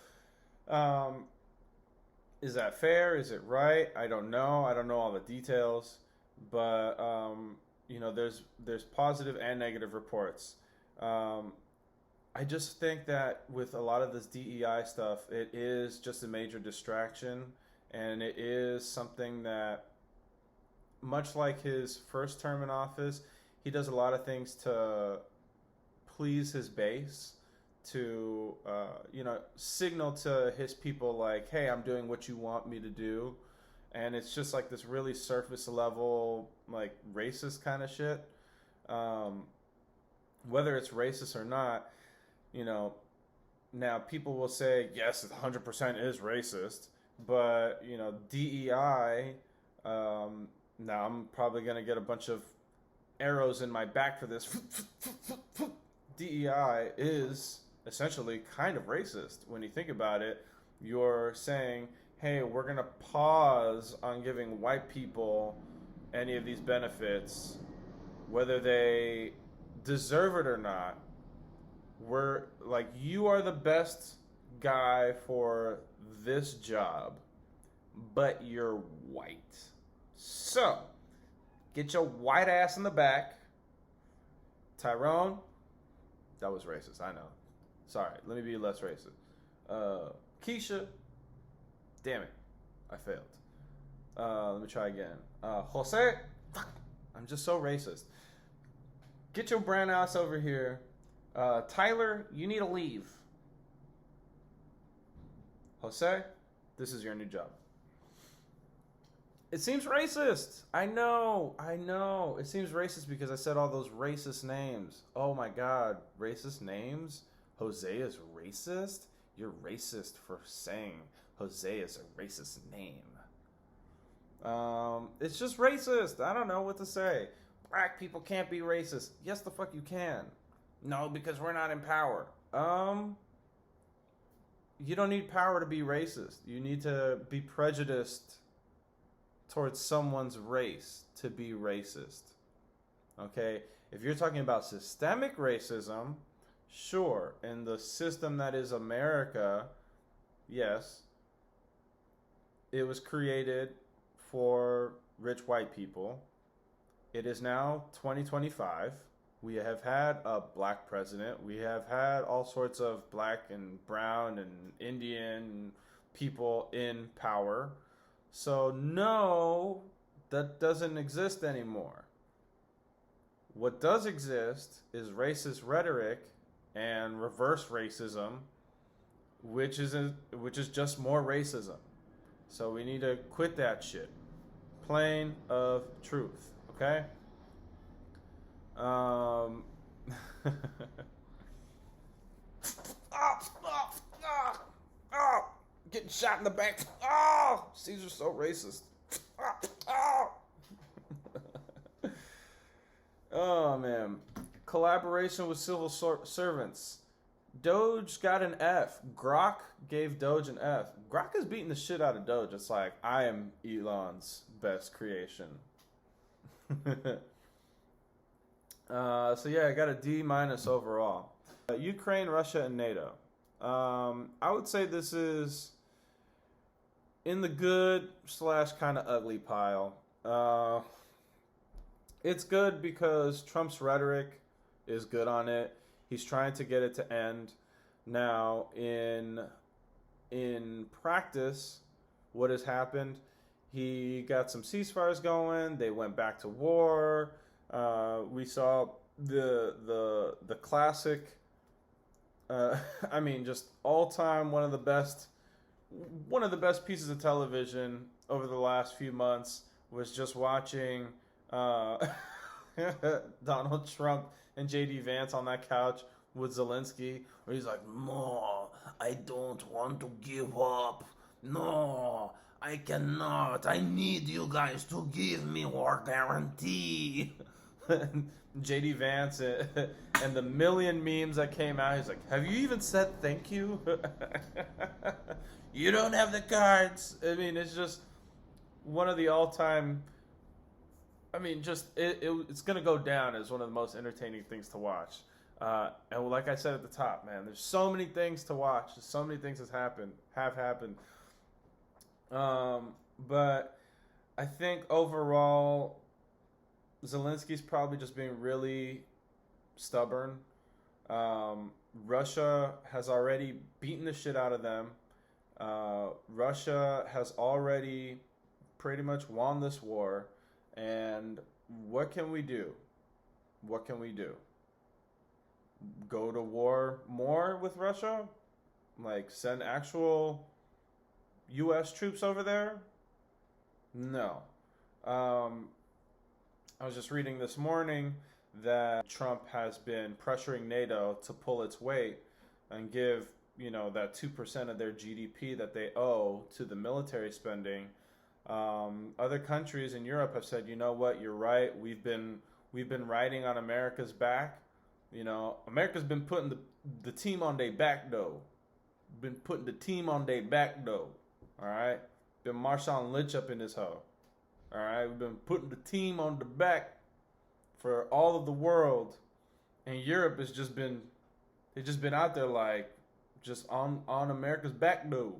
is that fair? Is it right? I don't know. I don't know all the details. But there's positive and negative reports. I just think that with a lot of this DEI stuff, it is just a major distraction, and it is something that, much like his first term in office, he does a lot of things to please his base, to signal to his people like, hey, I'm doing what you want me to do. And it's just like this really surface level, like racist kind of shit. Whether it's racist or not, now people will say, yes, it 100% is racist. But, DEI, now I'm probably going to get a bunch of arrows in my back for this. DEI is essentially kind of racist. When you think about it, you're saying, hey, we're going to pause on giving white people any of these benefits, whether they deserve it or not. We're like, you are the best guy for this job, but you're white. So, get your white ass in the back. Tyrone, that was racist, I know. Sorry, let me be less racist. Keisha, damn it, I failed. Let me try again. Jose, fuck, I'm just so racist. Get your brown ass over here. Tyler, you need to leave. Jose, this is your new job. It seems racist. I know. It seems racist because I said all those racist names. Oh my god, racist names? Jose is racist? You're racist for saying Jose is a racist name. It's just racist. I don't know what to say. Black people can't be racist. Yes, the fuck you can. No, because we're not in power. You don't need power to be racist. You need to be prejudiced towards someone's race to be racist. Okay? If you're talking about systemic racism, sure. In the system that is America, yes, it was created for rich white people. It is now 2025. We have had a black president. We have had all sorts of black and brown and Indian people in power. So no, that doesn't exist anymore. What does exist is racist rhetoric and reverse racism, which is just more racism. So we need to quit that shit. Plain of truth. Okay. Oh, oh, oh, oh, getting shot in the back. Oh, Caesar's so racist. Oh, oh. Oh man. Collaboration with civil servants. Doge got an F. Grok gave Doge an F. Grok is beating the shit out of Doge. It's like, I am Elon's best creation. So yeah, I got a D- overall. Ukraine, Russia, and NATO. I would say this is in the good / kind of ugly pile. It's good because Trump's rhetoric is good on it. He's trying to get it to end. Now, in practice, what has happened? He got some ceasefires going. They went back to war. We saw the classic. I mean, just all time one of the best pieces of television over the last few months was just watching Donald Trump and JD Vance on that couch with Zelensky, where he's like, "No, I don't want to give up. No, I cannot. I need you guys to give me war guarantee." JD Vance and the million memes that came out, he's like, "Have you even said thank you?" You don't have the cards. I mean, it's just one of the all-time. I mean, just it's gonna go down as one of the most entertaining things to watch. And like I said at the top, man, there's so many things to watch. There's so many things have happened. But I think overall, Zelensky's probably just being really stubborn. Russia has already beaten the shit out of them. Russia has already pretty much won this war. And what can we do? What can we do? Go to war more with Russia? Like send actual U.S. troops over there? No. I was just reading this morning that Trump has been pressuring NATO to pull its weight and give, that 2% of their GDP that they owe to the military spending. Other countries in Europe have said, you know what, you're right. We've been riding on America's back. America's been putting the team on their back though. Been putting the team on their back though. All right, been Marshawn Lynch up in this hoe. All right, we've been putting the team on the back for all of the world, and Europe has just been out there like just on America's back though.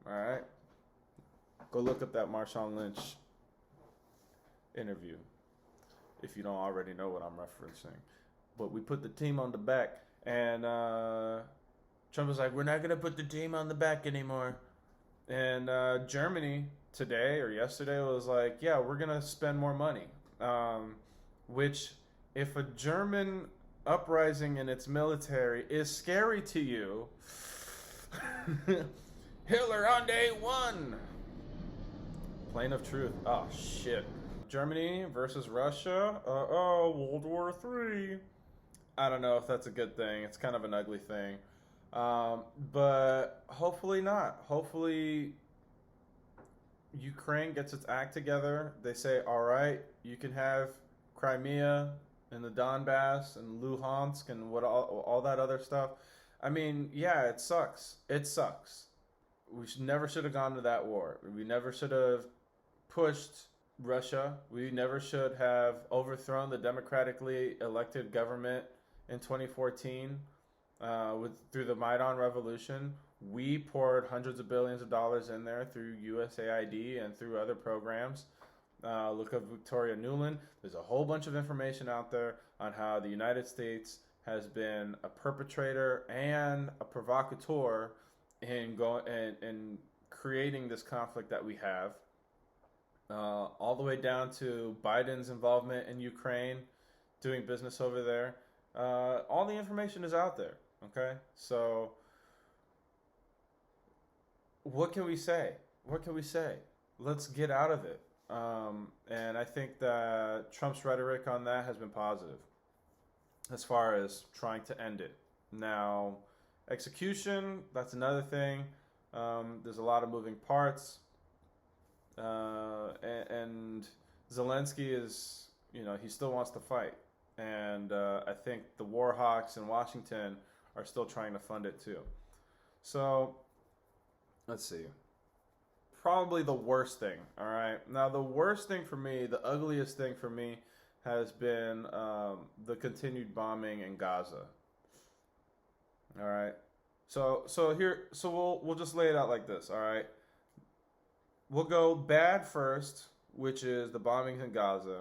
All right. Go look up that Marshawn Lynch interview if you don't already know what I'm referencing. But we put the team on the back, and Trump was like, "We're not going to put the team on the back anymore." And Germany today or yesterday was like, "Yeah, we're going to spend more money." Which, if a German uprising in its military is scary to you, Hitler on day one. Plain of truth. Oh, shit. Germany versus Russia. World War III. I don't know if that's a good thing. It's kind of an ugly thing. But hopefully not. Hopefully Ukraine gets its act together. They say, all right, you can have Crimea and the Donbass and Luhansk and all that other stuff. I mean, yeah, it sucks. It sucks. We never should have gone to that war. We never should have pushed Russia. We never should have overthrown the democratically elected government in 2014 through the Maidan Revolution. We poured hundreds of billions of dollars in there through USAID and through other programs. Look up Victoria Nuland. There's a whole bunch of information out there on how the United States has been a perpetrator and a provocateur in creating this conflict that we have. All the way down to Biden's involvement in Ukraine, doing business over there. All the information is out there, okay? So what can we say? What can we say? Let's get out of it. And I think that Trump's rhetoric on that has been positive as far as trying to end it. Now, execution, that's another thing. There's a lot of moving parts. And Zelensky is, he still wants to fight. And I think the war hawks in Washington are still trying to fund it too. So, let's see. Probably the worst thing, all right? Now, the worst thing for me, the ugliest thing for me, has been the continued bombing in Gaza. All right. So we'll just lay it out like this. All right. We'll go bad first, which is the bombings in Gaza.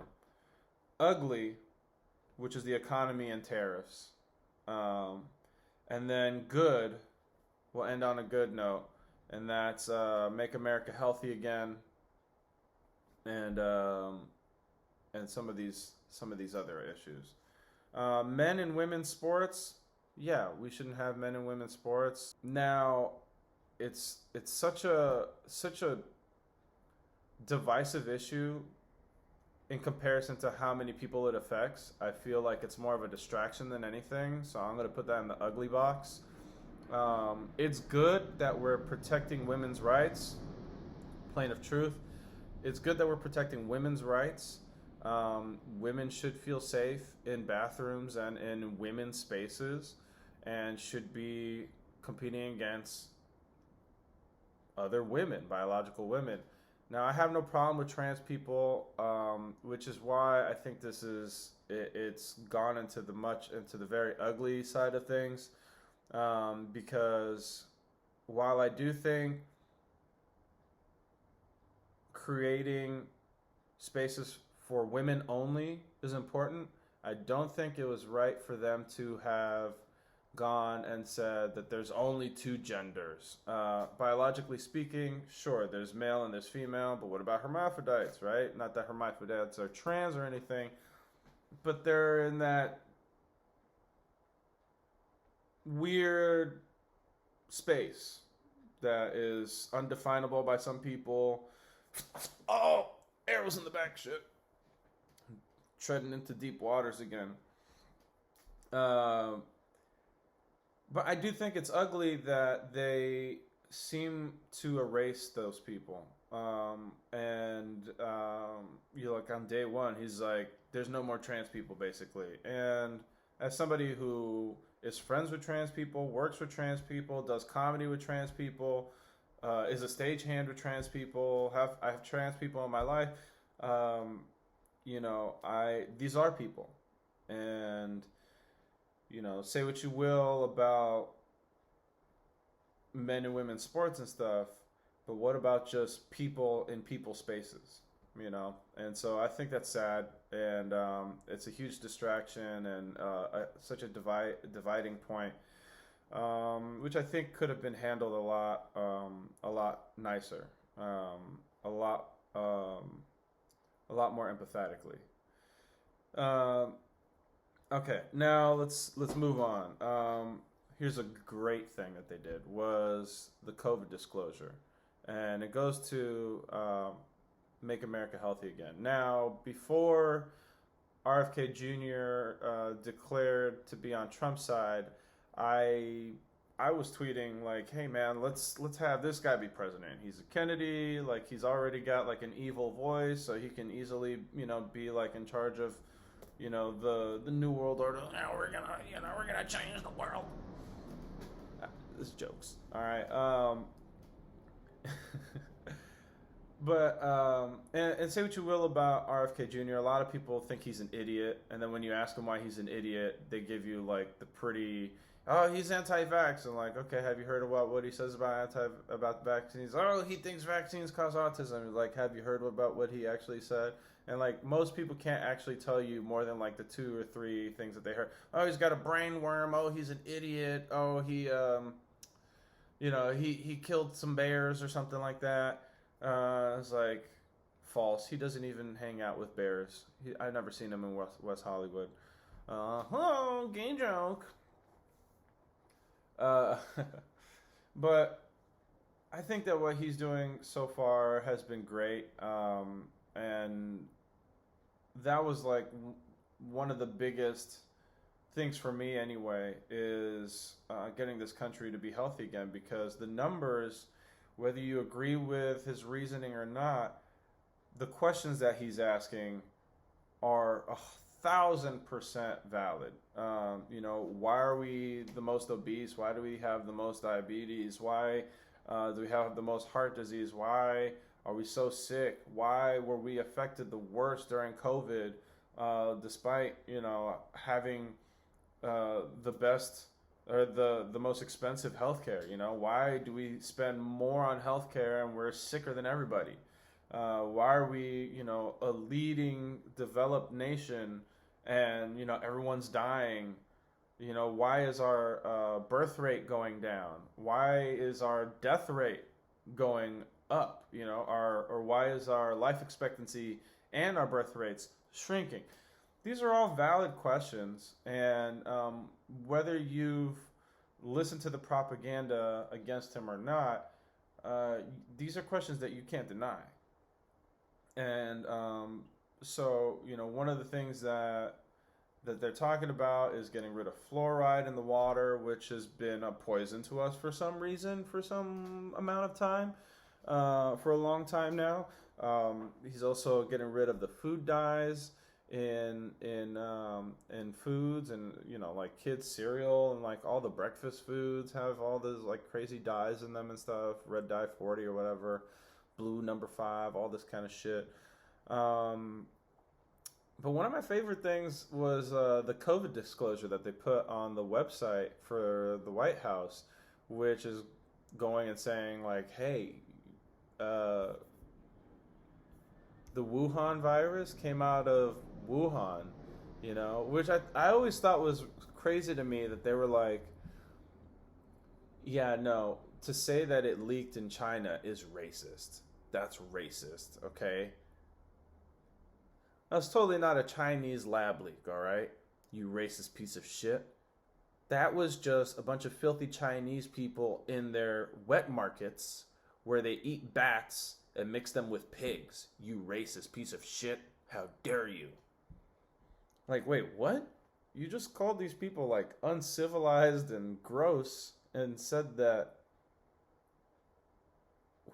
Ugly, which is the economy and tariffs. And then good, we'll end on a good note, and that's make America healthy again, and some of these other issues. Men and women's sports, yeah, we shouldn't have men and women's sports. Now, it's such a divisive issue in comparison to how many people it affects. I feel like it's more of a distraction than anything, so I'm going to put that in the ugly box. It's good that we're protecting women's rights, plain of truth. It's good that we're protecting women's rights. Women should feel safe in bathrooms and in women's spaces and should be competing against other women, biological women. Now, I have no problem with trans people, which is why I think it's gone into the very ugly side of things, because while I do think creating spaces for women only is important, I don't think it was right for them to have gone and said that there's only two genders. Biologically speaking, sure, there's male and there's female, but what about hermaphrodites, right? Not that hermaphrodites are trans or anything, but they're in that weird space that is undefinable by some people. Oh, arrows in the back, shit. Treading into deep waters again. But I do think it's ugly that they seem to erase those people. Like on day one, he's like, there's no more trans people, basically. And as somebody who is friends with trans people, works with trans people, does comedy with trans people, is a stagehand with trans people, I have trans people in my life, these are people. And say what you will about men and women's sports and stuff, but what about just people in people's spaces, And so I think that's sad, and it's a huge distraction and such a dividing point, which I think could have been handled a lot nicer, a lot more empathetically. Okay, now let's move on. Here's a great thing that they did was the COVID disclosure, and it goes to make America healthy again. Now, before RFK Jr. Declared to be on Trump's side, I was tweeting like, "Hey man, let's have this guy be president. He's a Kennedy, like he's already got like an evil voice, so he can easily be like in charge of." The new world order. Now we're gonna change the world. This is jokes. All right. But and say what you will about RFK Jr. A lot of people think he's an idiot, and then when you ask him why he's an idiot, they give you like the pretty, oh, he's anti-vax, and like, okay, have you heard about what he says about vaccines? Oh, he thinks vaccines cause autism. Like, have you heard about what he actually said? And like most people can't actually tell you more than like the 2 or 3 things that they heard. Oh, he's got a brain worm. Oh, he's an idiot. Oh, he he killed some bears or something like that. It's like false. He doesn't even hang out with bears. I've never seen him in West Hollywood. Gay joke. But I think that what he's doing so far has been great, and that was like one of the biggest things for me anyway is getting this country to be healthy again, because the numbers, whether you agree with his reasoning or not, the questions that he's asking are 1,000% valid. Why are we the most obese? Why do we have the most diabetes? Why do we have the most heart disease? Why are we so sick? Why were we affected the worst during COVID, despite having the best or the most expensive healthcare? Why do we spend more on healthcare and we're sicker than everybody? Why are we, a leading developed nation and, everyone's dying? Why is our birth rate going down? Why is our death rate going up? Or why is our life expectancy and our birth rates shrinking? These are all valid questions, and whether you've listened to the propaganda against him or not, these are questions that you can't deny. And one of the things that they're talking about is getting rid of fluoride in the water, which has been a poison to us for some reason, for some amount of time, for a long time now. He's also getting rid of the food dyes in foods, and like kids cereal and like all the breakfast foods have all those like crazy dyes in them and stuff, red dye 40 or whatever, blue number 5, all this kind of shit. But one of my favorite things was the COVID disclosure that they put on the website for the White House, which is going and saying like, hey, the Wuhan virus came out of Wuhan, which I always thought was crazy to me, that they were like, yeah, no, to say that it leaked in China is racist. That's racist, okay? That's totally not a Chinese lab leak, all right? You racist piece of shit. That was just a bunch of filthy Chinese people in their wet markets where they eat bats and mix them with pigs. You racist piece of shit. How dare you? Like, wait, what? You just called these people like uncivilized and gross and said that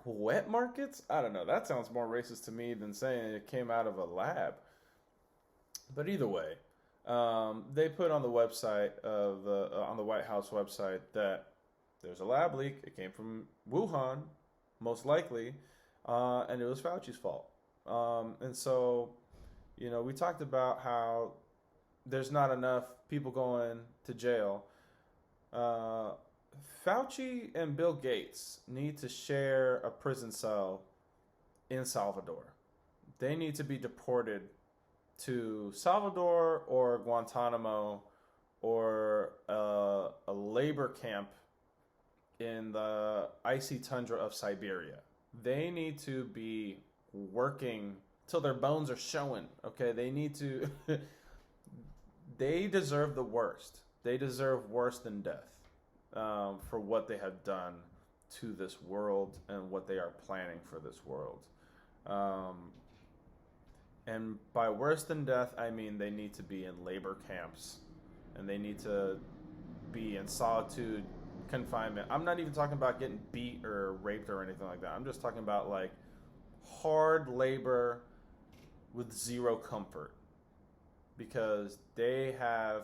wet markets? I don't know. That sounds more racist to me than saying it came out of a lab. But either way, they put on the website of on the White House website that there's a lab leak. It came from Wuhan, most likely, and it was Fauci's fault. And so, we talked about how there's not enough people going to jail. Fauci and Bill Gates need to share a prison cell in Salvador. They need to be deported to Salvador or Guantanamo or a labor camp in the icy tundra of Siberia. They need to be working till their bones are showing, okay? They need to... They deserve the worst. They deserve worse than death for what they have done to this world and what they are planning for this world. And by worse than death, I mean they need to be in labor camps and they need to be in solitude, confinement. I'm not even talking about getting beat or raped or anything like that. I'm just talking about like hard labor with zero comfort, because they have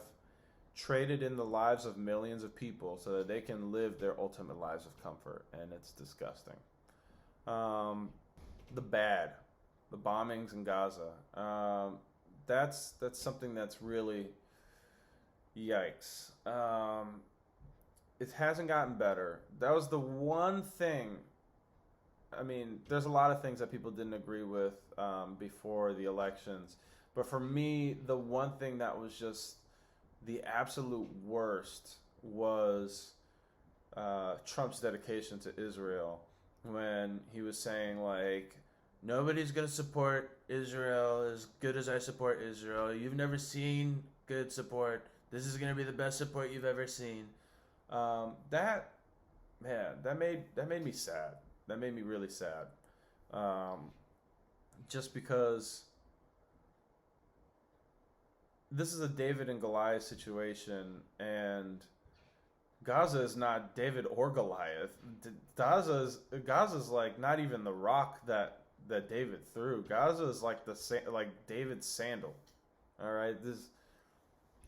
traded in the lives of millions of people so that they can live their ultimate lives of comfort, and it's disgusting. The bombings in Gaza, that's something that's really yikes. It hasn't gotten better. That was the one thing. I mean, there's a lot of things that people didn't agree with before the elections, but for me, the one thing that was just the absolute worst was Trump's dedication to Israel, when he was saying like, nobody's going to support Israel as good as I support Israel. You've never seen good support. This is going to be the best support you've ever seen. That man, that made me sad. That made me really sad. Um, just because this is a David and Goliath situation, and Gaza is not David or Goliath. Gaza's like not even the rock that David threw. Gaza is like like David's sandal. All right, this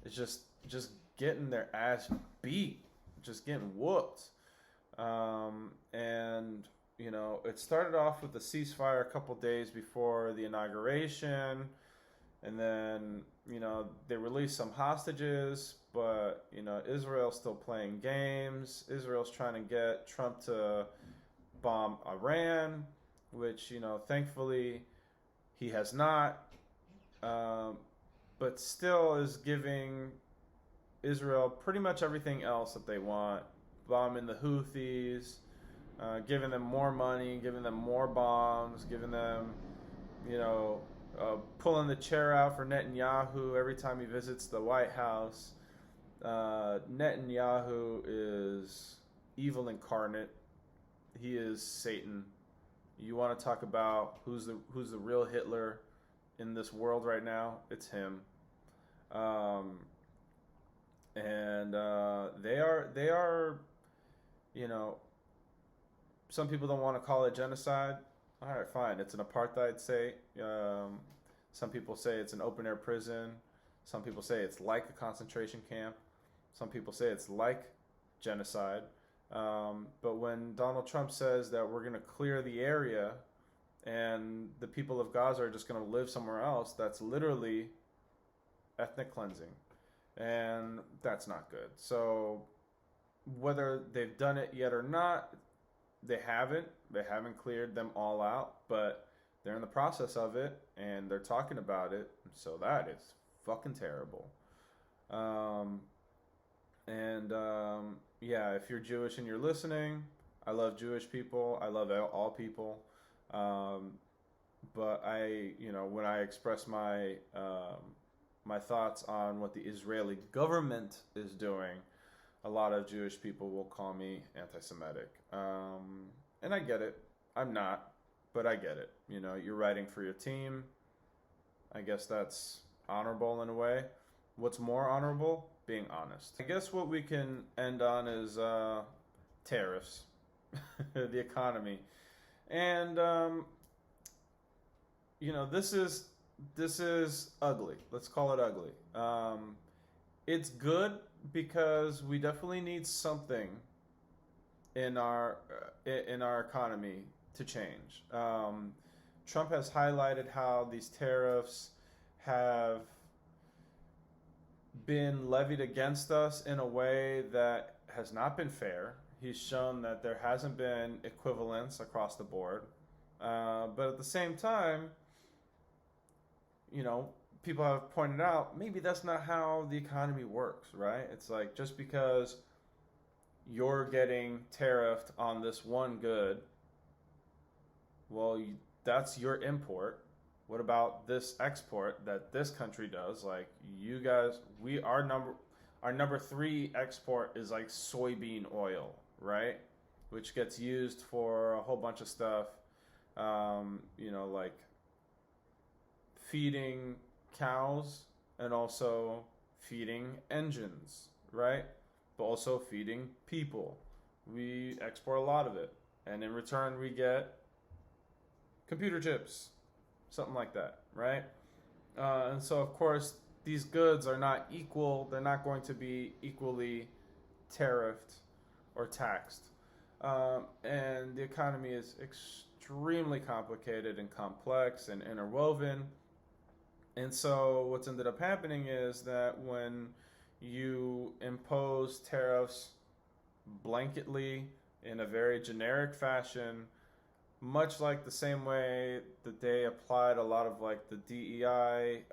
it's just getting their ass beat, just getting whooped. And it started off with a ceasefire a couple days before the inauguration, and then they released some hostages, but Israel's still playing games. Israel's trying to get Trump to bomb Iran, which thankfully he has not, but still is giving Israel pretty much everything else that they want, bombing the Houthis, giving them more money, giving them more bombs, giving them, pulling the chair out for Netanyahu every time he visits the White House. Netanyahu is evil incarnate. He is Satan. You want to talk about who's the real Hitler in this world right now? It's him. And they are, some people don't want to call it genocide. All right, fine. It's an apartheid state. Some people say it's an open air prison. Some people say it's like a concentration camp. Some people say it's like genocide. But when Donald Trump says that we're going to clear the area and the people of Gaza are just going to live somewhere else, that's literally ethnic cleansing. And that's not good. So whether they've done it yet or not, they haven't. They haven't cleared them all out, but they're in the process of it, and they're talking about it. So that is fucking terrible. Yeah, if you're Jewish and you're listening, I love Jewish people. I love all people. But when I express my my thoughts on what the Israeli government is doing, a lot of Jewish people will call me anti-Semitic. And I get it. I'm not, but I get it. You're writing for your team. I guess that's honorable in a way. What's more honorable? Being honest. I guess what we can end on is tariffs, the economy. And, this is ugly. Let's call it ugly. It's good because we definitely need something in our economy to change. Trump has highlighted how these tariffs have been levied against us in a way that has not been fair. He's shown that there hasn't been equivalence across the board. But at the same time, people have pointed out maybe that's not how the economy works, right? It's like just because you're getting tariffed on this one good, well, that's your import. What about this export that this country does? Like you guys, our number 3 export is like soybean oil, right? Which gets used for a whole bunch of stuff, like feeding cows and also feeding engines, right? But also feeding people. We export a lot of it, and in return we get computer chips, something like that, right? And so of course these goods are not equal. They're not going to be equally tariffed or taxed. And the economy is extremely complicated and complex and interwoven. And so what's ended up happening is that when you impose tariffs blanketly in a very generic fashion, much like the same way that they applied a lot of like the DEI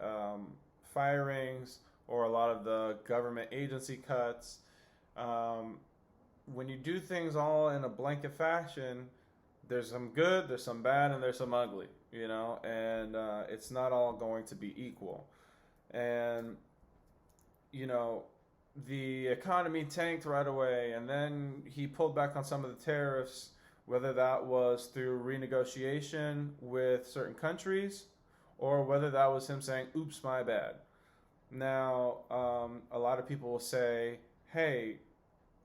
firings or a lot of the government agency cuts, when you do things all in a blanket fashion, there's some good, there's some bad, and there's some ugly, and it's not all going to be equal. And, the economy tanked right away, and then he pulled back on some of the tariffs, whether that was through renegotiation with certain countries or whether that was him saying, oops, my bad. Now, a lot of people will say, hey,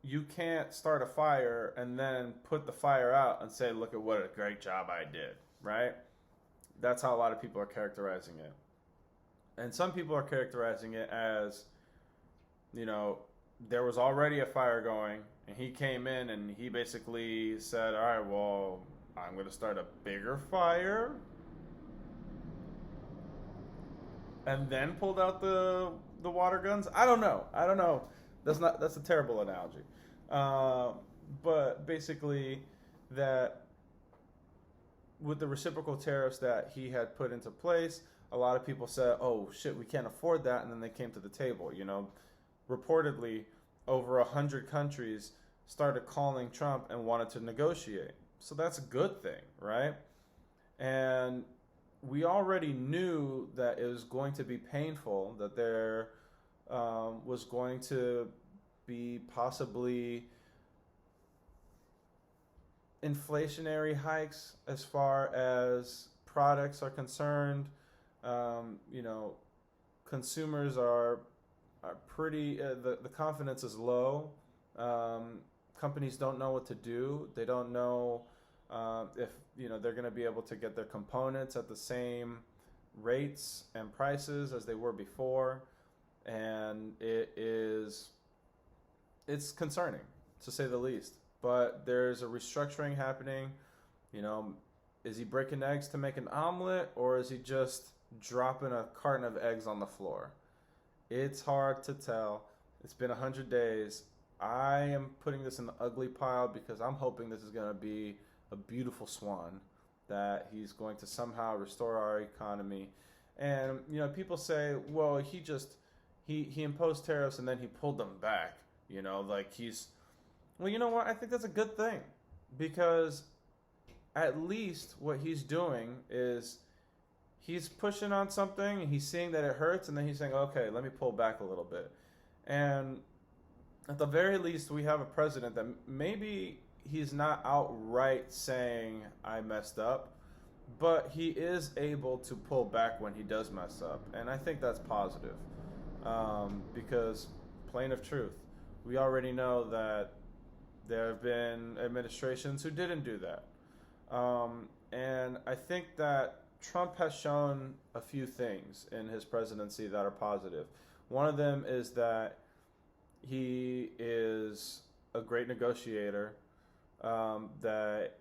you can't start a fire and then put the fire out and say, look at what a great job I did, right? That's how a lot of people are characterizing it. And some people are characterizing it as, you know, there was already a fire going, and he came in and he basically said, all right, well, I'm going to start a bigger fire, and then pulled out the water guns. I don't know. That's a terrible analogy. Uh, but basically, that with the reciprocal tariffs that he had put into place, a lot of people said, "Oh shit, we can't afford that," and then they came to the table. Reportedly, over 100 countries started calling Trump and wanted to negotiate. So that's a good thing, right? And we already knew that it was going to be painful, that there was going to be possibly inflationary hikes as far as products are concerned. You know, consumers are pretty, the confidence is low. Companies don't know what to do. They don't know if they're going to be able to get their components at the same rates and prices as they were before, and it's concerning to say the least. But there's a restructuring happening. Is he breaking eggs to make an omelet, or is he just dropping a carton of eggs on the floor? It's hard to tell. It's been 100 days. I am putting this in the ugly pile because I'm hoping this is going to be a beautiful swan, that he's going to somehow restore our economy. And people say, well, he imposed tariffs and then he pulled them back. Well, you know what? I think that's a good thing, because at least what he's doing is he's pushing on something and he's seeing that it hurts, and then he's saying, okay, let me pull back a little bit. And at the very least, we have a president that maybe he's not outright saying I messed up, but he is able to pull back when he does mess up. And I think that's positive, because plain of truth, we already know that there have been administrations who didn't do that. And I think that Trump has shown a few things in his presidency that are positive. One of them is that he is a great negotiator, that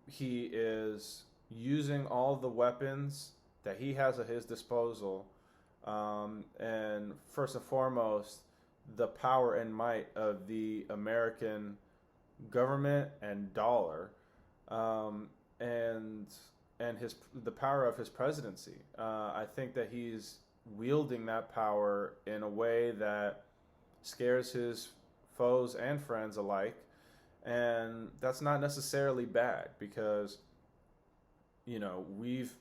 he is using all the weapons that he has at his disposal, and first and foremost, the power and might of the American government and dollar, and the power of his presidency. I think that he's wielding that power in a way that scares his foes and friends alike, and that's not necessarily bad, because we've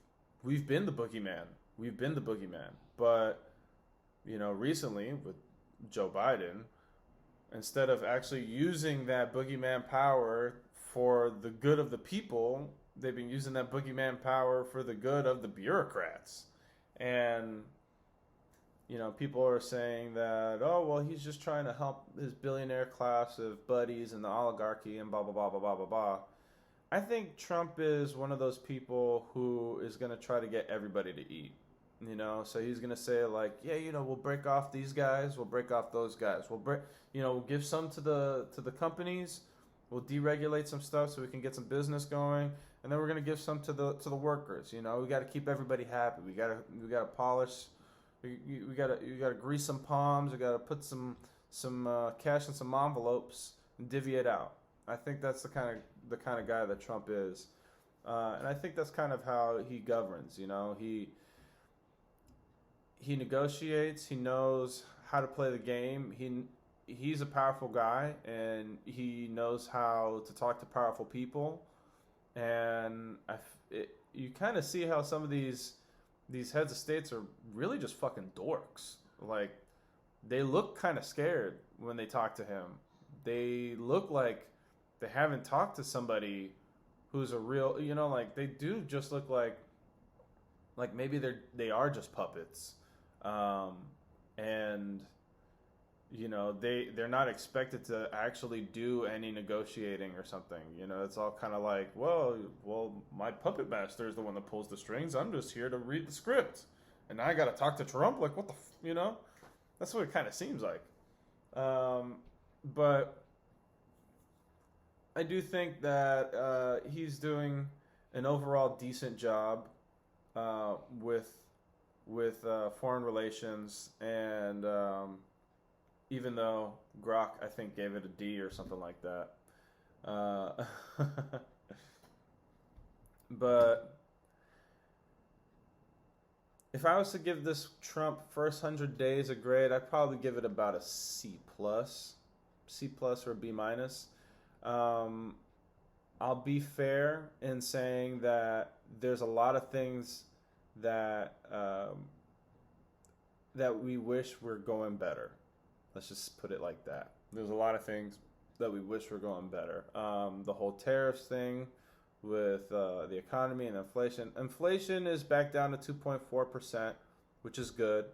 been the boogeyman, but recently with Joe Biden, instead of actually using that boogeyman power for the good of the people, they've been using that boogeyman power for the good of the bureaucrats. And people are saying that, oh, well, he's just trying to help his billionaire class of buddies and the oligarchy and blah, blah, blah, blah, blah, blah, blah. I think Trump is one of those people who is going to try to get everybody to eat. So he's going to say, like, yeah, we'll break off these guys, we'll break off those guys. We'll give some to the companies, we'll deregulate some stuff so we can get some business going, and then we're going to give some to the workers. We got to keep everybody happy. We got to polish. We got to grease some palms. We got to put some cash in some envelopes and divvy it out. I think that's the kind of guy that Trump is, and I think that's kind of how he governs. He negotiates. He knows how to play the game. He's a powerful guy, and he knows how to talk to powerful people. And you kind of see how some of these heads of states are really just fucking dorks. Like, they look kind of scared when they talk to him. They look like they haven't talked to somebody who's a real, like they do just look like maybe they are just puppets, um, and they're not expected to actually do any negotiating or something. It's all kind of like, well, my puppet master is the one that pulls the strings. I'm just here to read the script, and I got to talk to Trump. Like, what the. That's what it kind of seems like. But I do think that he's doing an overall decent job with foreign relations, and even though Grok, I think, gave it a D or something like that. But if I was to give this Trump first 100 days a grade, I'd probably give it about a C plus, or a B minus. I'll be fair in saying that there's a lot of things that that we wish were going better. Let's just put it like that. There's a lot of things that we wish were going better. The whole tariffs thing with the economy and inflation. Inflation is back down to 2.4%, which is good.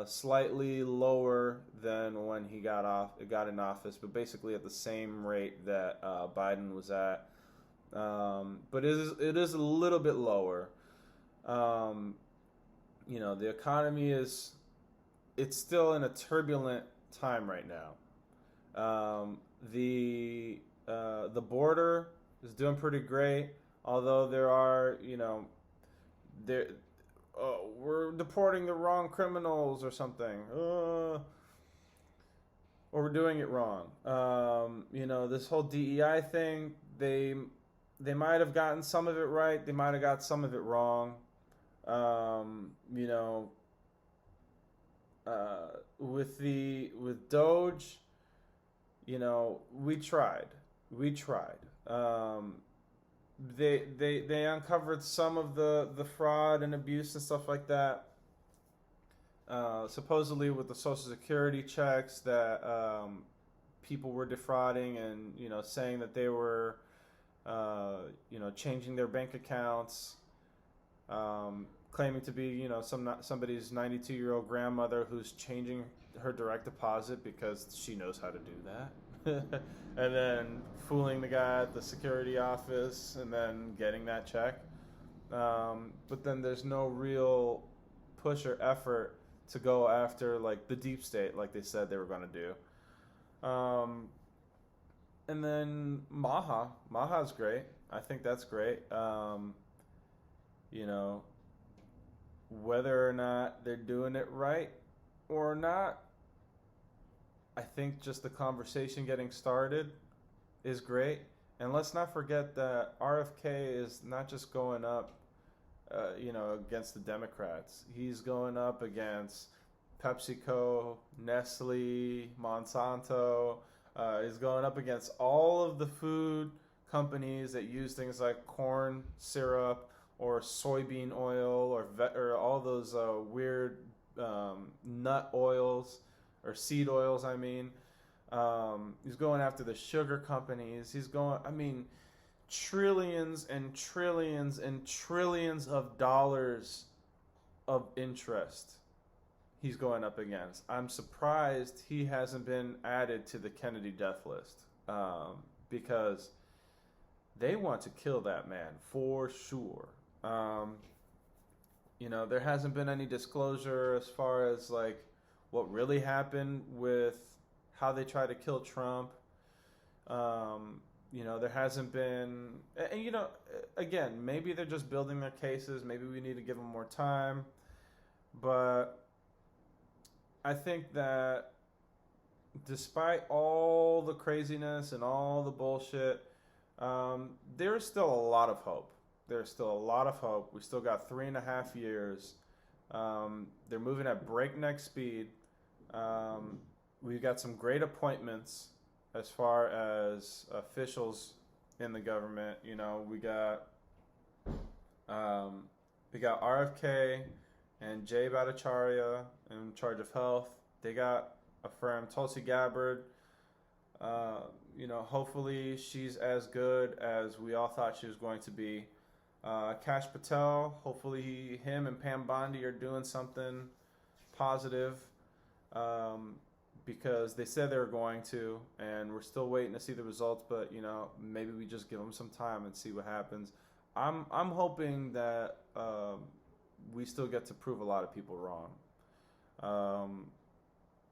Slightly lower than when he got in office, but basically at the same rate that Biden was at. But it is a little bit lower. The economy it's still in a turbulent time right now. The border is doing pretty great, although there are, we're deporting the wrong criminals or something, or we're doing it wrong. This whole DEI thing, they might have gotten some of it right, they might have got some of it wrong. With Doge, we tried. They uncovered some of the fraud and abuse and stuff like that. Supposedly with the Social Security checks that people were defrauding and saying that they were changing their bank accounts. Claiming to be, somebody's 92-year-old grandmother who's changing her direct deposit because she knows how to do that. And then fooling the guy at the security office and then getting that check. But then there's no real push or effort to go after, like, the deep state like they said they were going to do. And then Maha's great. I think that's great. Whether or not they're doing it right or not, I think just the conversation getting started is great. And let's not forget that RFK is not just going up, against the Democrats. He's going up against PepsiCo, Nestle, Monsanto. He's going up against all of the food companies that use things like corn syrup or soybean oil or all those weird nut oils or seed oils, I mean. He's going after the sugar companies. Trillions and trillions and trillions of dollars of interest he's going up against. I'm surprised he hasn't been added to the Kennedy death list, because they want to kill that man for sure. There hasn't been any disclosure as far as like what really happened with how they tried to kill Trump. There hasn't been, and again, maybe they're just building their cases. Maybe we need to give them more time. But I think that despite all the craziness and all the bullshit, there is still a lot of hope. There's still a lot of hope. We still got 3.5 years. They're moving at breakneck speed. We've got some great appointments as far as officials in the government. We got RFK and Jay Bhattacharya in charge of health. they got affirmed Tulsi Gabbard. Hopefully she's as good as we all thought she was going to be. Kash Patel, hopefully him and Pam Bondi are doing something positive, because they said they were going to, and we're still waiting to see the results. But maybe we just give them some time and see what happens. I'm hoping that we still get to prove a lot of people wrong.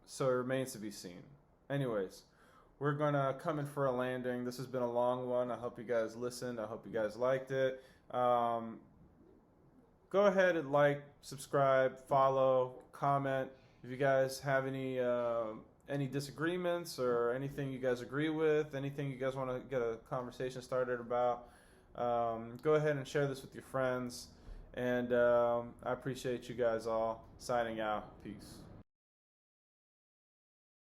So it remains to be seen. Anyways, we're gonna come in for a landing. This has been a long one. I hope you guys listened. I hope you guys liked it. Go ahead and like, subscribe, follow, comment. If you guys have any disagreements or anything you guys agree with, anything you guys want to get a conversation started about, go ahead and share this with your friends. And I appreciate you guys all. Signing out. Peace.